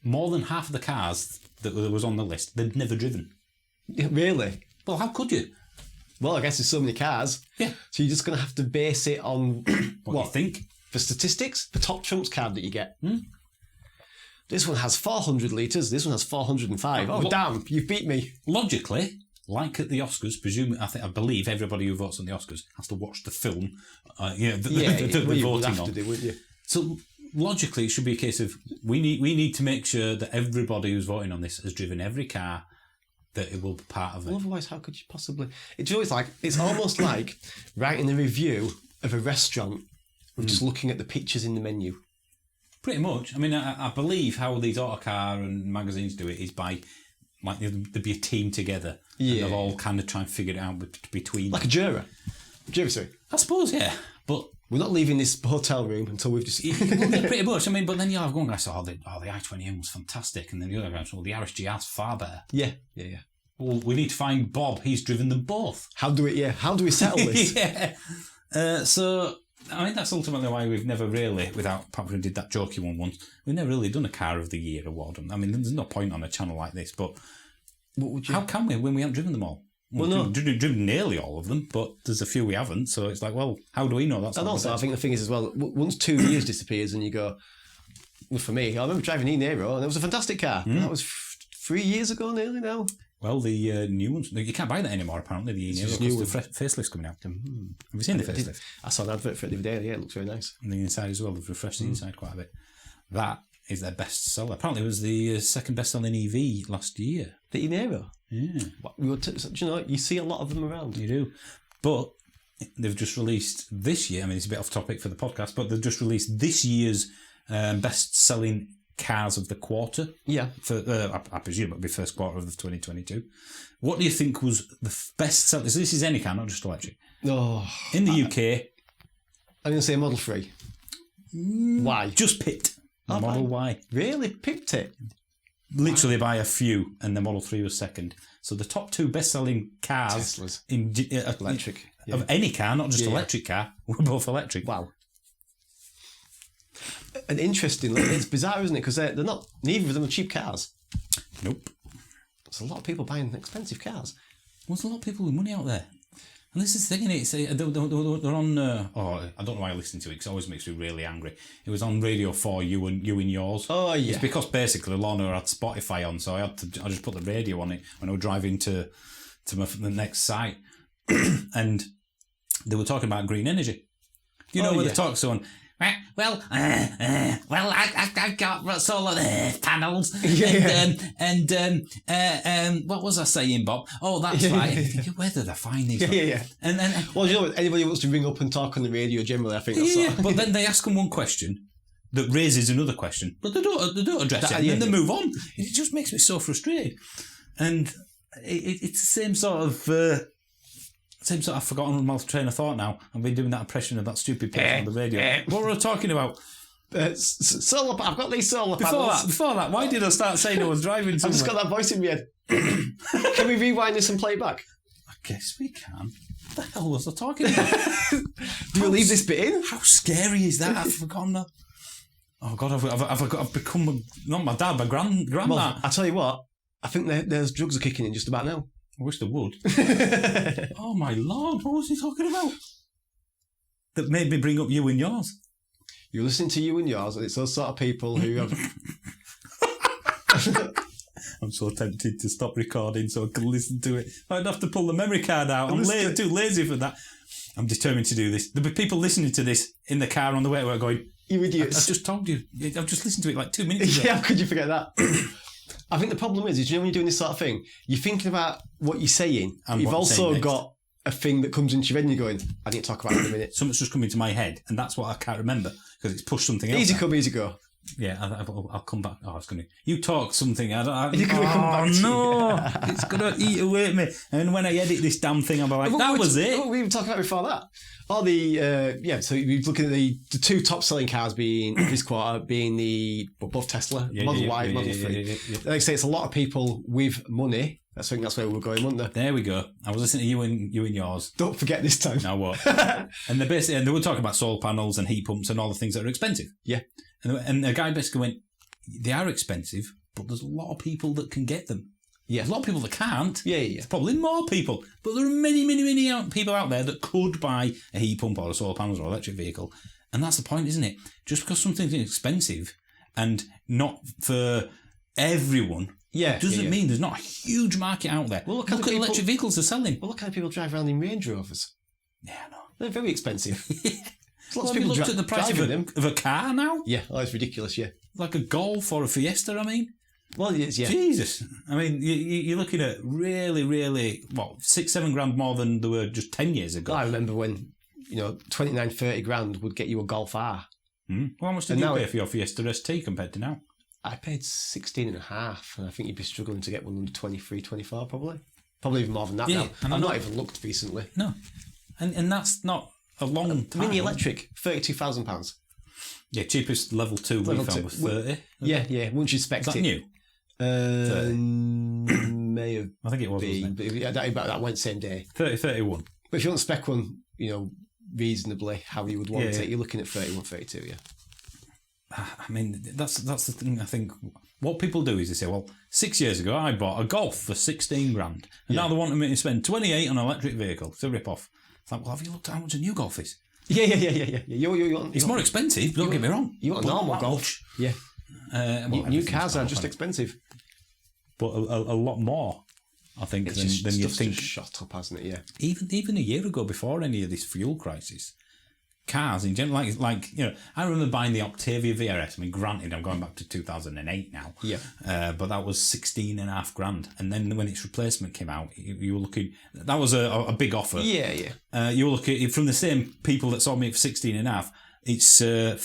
more than half of the cars that was on the list, they'd never driven. Really? Well, how could you? Well, I guess there's so many cars. Yeah. So you're just going to have to base it on... What do you think? For statistics, the top trumps card that you get. This one has 400 litres, this one has 405. Oh, damn, you've beat me. Logically, like at the Oscars, I believe everybody who votes on the Oscars has to watch the film they're voting on. wouldn't you? So logically, it should be a case of we need to make sure that everybody who's voting on this has driven every car that it will be part of it. Well, otherwise, how could you possibly... It's almost like writing a review of a restaurant and just looking at the pictures in the menu. Pretty much. I mean, I believe how these autocar and magazines do it is by, like, there'd be a team together. Yeah. And they'll all kind of try and figure it out between Like a juror. Jury. I suppose, yeah. But we're not leaving this hotel room until we've just... well, yeah, pretty much. I mean, but then you'll have one guy say, the i20M was fantastic. And then the other guy says, well, the RSGR's far better. Yeah. Well, we need to find Bob. He's driven them both. How do we settle this? Yeah. So... I mean, that's ultimately why we've never really, apart from we did that jokey one once, we've never really done a Car of the Year award. I mean, there's no point on a channel like this, but how can we when we haven't driven them all? We've driven nearly all of them, but there's a few we haven't, so it's like, well, how do we know that's And also, I think the thing is as well, once 2 years disappears and you go, well, for me, I remember driving E-Nero and it was a fantastic car. That was 3 years ago nearly now. Well, the new ones, you can't buy that anymore, apparently, the E-Nero, because the facelift's coming out. Have you seen the facelift? I saw an advert for it the other day, yeah, it looks very nice. And the inside as well, they've refreshed the inside quite a bit. That is their best seller. Apparently it was the second best-selling EV last year. The E-Nero? Yeah. You see a lot of them around. You do. But they've just released this year, I mean, it's a bit off topic for the podcast, but they've just released this year's best-selling cars of the quarter. Yeah. For I presume it'll be first quarter of 2022. What do you think was the best seller? So this is any car, not just electric. Oh, in the UK. I'm going to say Model 3. Why? Just pipped. Model Y. Really? Pipped it? Literally by a few, and the Model 3 was second. So the top two best-selling cars Teslas. in electric of any car, not just electric car, were both electric. Wow. And interestingly, it's bizarre, isn't it? Because they're not. Neither of them are cheap cars. Nope. There's a lot of people buying expensive cars. There's a lot of people with money out there. And this is the thing, innit? They're on... I don't know why I listen to it, because it always makes me really angry. It was on Radio 4, You and Yours. Oh, yeah. It's because basically Lorna had Spotify on, so I just put the radio on it when I was driving to the next site. And they were talking about green energy. You know, where the talk's on... Well, I've got solar panels, and what was I saying, Bob? Oh, that's right. Where did I find these? Yeah. And then, well, you know, anybody wants to ring up and talk on the radio generally, I think that's all. But then they ask them one question that raises another question, but they don't address it, and then they move on. It just makes me so frustrated, and it's the same sort of. I've forgotten my train of thought now. I've been doing that impression of that stupid person on the radio. What were I talking about? Solar. I've got these solar panels. Before that, why did I start saying I was driving somewhere? I've just got that voice in my head. Can we rewind this and play it back? I guess we can. What the hell was I talking about? Do we leave this bit in? How scary is that? I've forgotten that. Oh, God, I've become, not my dad, my grandma. Well, I tell you what, I think there's drugs are kicking in just about now. I wish they would. Oh, my Lord, what was he talking about? That made me bring up You and Yours. You're listening to You and Yours, and it's those sort of people who have... I'm so tempted to stop recording so I can listen to it. I'd have to pull the memory card out. I'm too lazy for that. I'm determined to do this. There'll be people listening to this in the car on the way to work going, you idiots. I've just told you. I've just listened to it like 2 minutes ago. Yeah, how could you forget that? I think the problem is you know when you're doing this sort of thing, you're thinking about what you're saying, and you've also got a thing that comes into your head and you're going, I need to talk about it in a minute. Something's just come into my head, and that's what I can't remember, because it's pushed something else. Easy come, easy go. Yeah, I'll come back. Oh, it's going to... You talk something. You're gonna come back to no. It's going to eat away at me. And when I edit this damn thing, I'll be like, that was it. What were we even talking about before that? Oh, so you're looking at the two top selling cars being this quarter being the above Tesla, Model Y, Model 3. Like I say, it's a lot of people with money. I think that's where we're going, wasn't there? There we go. I was listening to you and yours. Don't forget this time. Now what? And they were talking about solar panels and heat pumps and all the things that are expensive. Yeah. And the guy basically went, they are expensive, but there's a lot of people that can get them. Yeah. There's a lot of people that can't. Yeah. There's probably more people. But there are many, many, many people out there that could buy a heat pump or a solar panels or electric vehicle. And that's the point, isn't it? Just because something's expensive and not for everyone doesn't mean there's not a huge market out there. Well, look at electric vehicles are selling. Well, look how people drive around in Range Rovers. Yeah, I know. They're very expensive. Lots of people looked at the price of a car now? Yeah, it's ridiculous, yeah. Like a Golf or a Fiesta, I mean. Well, it is, yeah. Jesus. I mean, you're looking at really, really, $6-7 grand more than there were just 10 years ago. I remember when, 29-30 grand would get you a Golf R. Well, how much did you pay for your Fiesta ST compared to now? I paid 16.5, and I think you'd be struggling to get one under 23, 24 probably. Probably even more than that now. I've not even looked recently. No. And that's not a long time. Mini electric, £32,000. Yeah, cheapest level 2 we found was 30. Yeah, once you spec it. Is that new? May have I think it was, been, wasn't it? But that went same day. 31. But if you want to spec one, reasonably how you would want it, you're looking at 31, 32, yeah. I mean, that's the thing. I think what people do is they say, well, 6 years ago I bought a Golf for 16 grand, and now they want me to spend 28 on an electric vehicle. It's a rip-off. It's like, well, have you looked at how much a new Golf is? Yeah. It's more expensive, don't get me wrong. You want a normal Golf. Yeah. New cars are just expensive. But a lot more, I think, than you think. Just shot up, hasn't it? Yeah. Even a year ago, before any of this fuel crisis, cars in general, I remember buying the Octavia VRS. I mean, granted, I'm going back to 2008 now. Yeah. But that was 16.5 grand. And then when its replacement came out, you were looking, that was a big offer. Yeah. You were looking, from the same people that sold me it for 16.5, it's,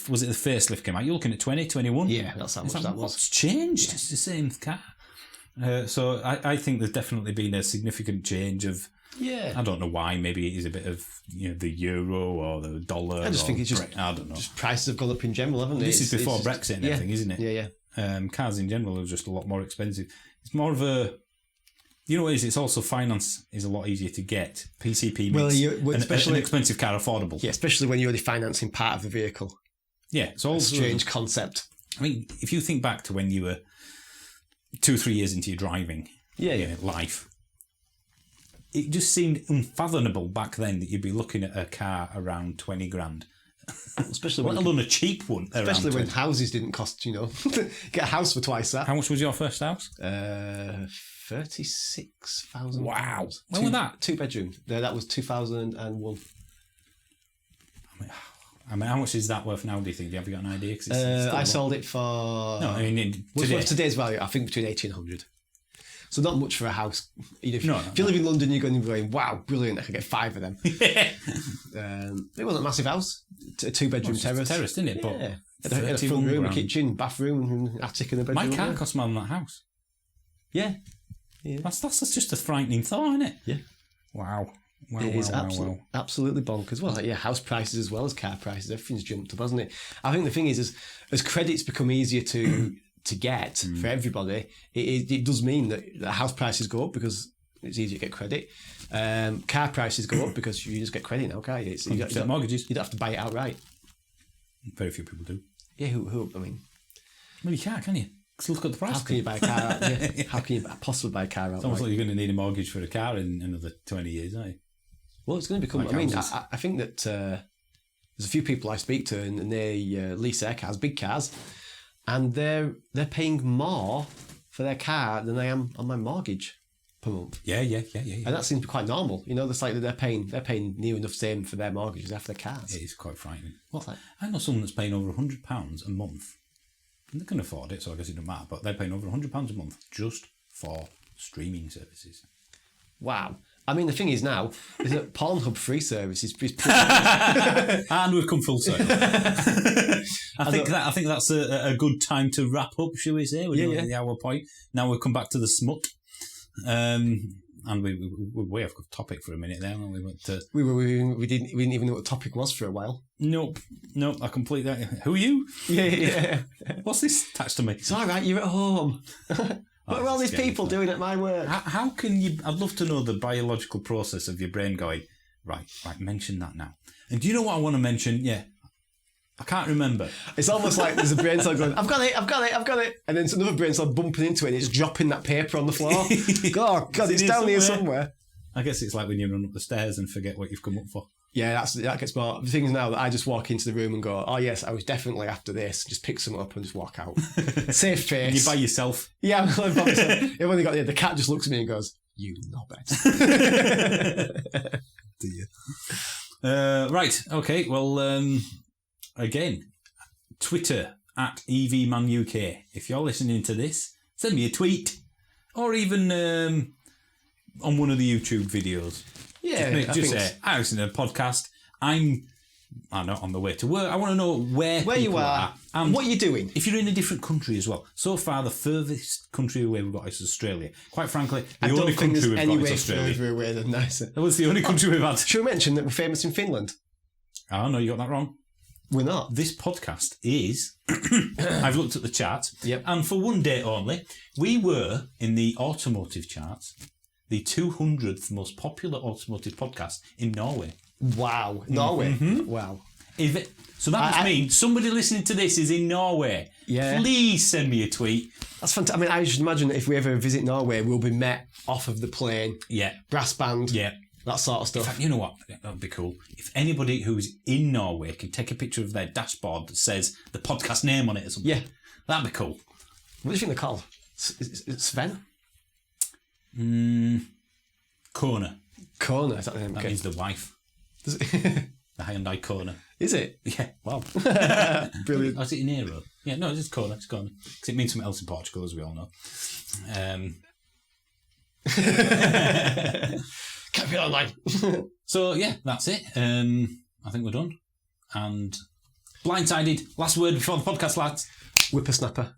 was it the facelift came out? You're looking at 20, 21? Yeah, that's how much that was. What's changed? Yeah. It's the same car. So I think there's definitely been a significant change of. Yeah. I don't know why. Maybe it is a bit of the euro or the dollar. I just think it's just. I don't know. Just prices have gone up in general, haven't they? This is before Brexit and everything, isn't it? Yeah. Cars in general are just a lot more expensive. It's more of a. You know what it is? It's also finance is a lot easier to get. PCP makes an expensive car affordable. Yeah, especially when you're only financing part of the vehicle. Yeah, it's all a strange concept. I mean, if you think back to when you were 2-3 years into your driving life, it just seemed unfathomable back then that you'd be looking at a car around 20 grand. Especially let alone a cheap one. Especially when houses didn't cost, get a house for twice that. How much was your first house? 36,000. Wow. When was that? 2 bedroom. No, that was 2001. I mean, how much is that worth now, do you think? Have you got an idea? I sold it for... No, I mean, today's value, I think between 80 and 100. So not much for a house. If you live in London, you're going to be going, wow, brilliant, I could get 5 of them. It wasn't a massive house. A 2-bedroom terrace. Terrace, didn't it? Yeah. It had a front room, a kitchen, bathroom, and attic and a bedroom. My car cost more than that house. Yeah. That's just a frightening thought, isn't it? Yeah. Wow. It is absolutely bonkers. Well, house prices as well as car prices, everything's jumped up, hasn't it? I think the thing is, as credits become easier to get for everybody, it does mean that house prices go up because it's easier to get credit. Car prices go up because you just get credit now, can't you? You don't, mortgages. You don't have to buy it outright. Very few people do. Yeah, who? I mean, well, you can't, can you? Because look at the price. How can you buy a car out? Yeah. How can you possibly buy a car outright? It's almost like you're going to need a mortgage for a car in another 20 years, aren't you? Well, it's going to become. I think that there's a few people I speak to, and they lease their cars, big cars, and they're paying more for their car than I am on my mortgage per month. Yeah. And that seems to be quite normal. It's like they're paying near enough same for their mortgages as for their cars. It is quite frightening. Well, I know someone that's paying over £100 a month, and they can afford it, so I guess it doesn't matter. But they're paying over £100 a month just for streaming services. Wow. I mean, the thing is now, is that Pornhub free service is pretty... And we've come full circle. I think that's a good time to wrap up, shall we say? We're at the hour point. Now we'll come back to the smut. And we're way off topic for a minute there, and we went to... We didn't even know what the topic was for a while. Nope, I completely... Who are you? Yeah. What's this attached to me? It's all right, you're at home. What are all these people doing at my work? How can you... I'd love to know the biological process of your brain going, right, mention that now. And do you know what I want to mention? Yeah. I can't remember. It's almost like there's a brain cell going, I've got it. And then another brain cell bumping into it and it's dropping that paper on the floor. Oh, God, it's down here somewhere. I guess it's like when you run up the stairs and forget what you've come up for. Yeah, that gets more... The thing is now that I just walk into the room and go, oh, yes, I was definitely after this. Just pick something up and just walk out. Safe face. And you're by yourself. Yeah, I'm by myself. I've only got the cat just looks at me and goes, you knobhead. Do you? Right, okay, well... Again, Twitter at EVManUK. If you're listening to this, send me a tweet. Or even on one of the YouTube videos. Yeah, just say, I listen to a podcast. I'm not on the way to work. I want to know where you are and what you're doing. If you're in a different country as well. So far, the furthest country away we've got is Australia. Quite frankly, the only country we've got is Australia. Further away than nicer. That was the only country we've had. Should we mention that we're famous in Finland? Oh, no, you got that wrong. We're not. This podcast is... I've looked at the chart. Yep. And for one day only, we were in the automotive charts, the 200th most popular automotive podcast in Norway. Wow. Norway? Mm-hmm. Wow. So that must mean somebody listening to this is in Norway. Yeah. Please send me a tweet. That's fantastic. I mean, I should imagine that if we ever visit Norway, we'll be met off of the plane. Yeah. Brass band. Yeah. That sort of stuff. In fact, you know what? That would be cool. If anybody who's in Norway can take a picture of their dashboard that says the podcast name on it or something. Yeah. That'd be cool. What do you think they're called? Sven? Kona. Kona, is that the name? That means the wife. Does it? The Hyundai Kona. Is it? Yeah, wow. Brilliant. Oh, is it in Aero? Yeah, no, it's Kona. It's Kona. Because it means something else in Portugal, as we all know. Can't be online. So, yeah, that's it. I think we're done. And Blindsided, last word before the podcast, lads. Whippersnapper.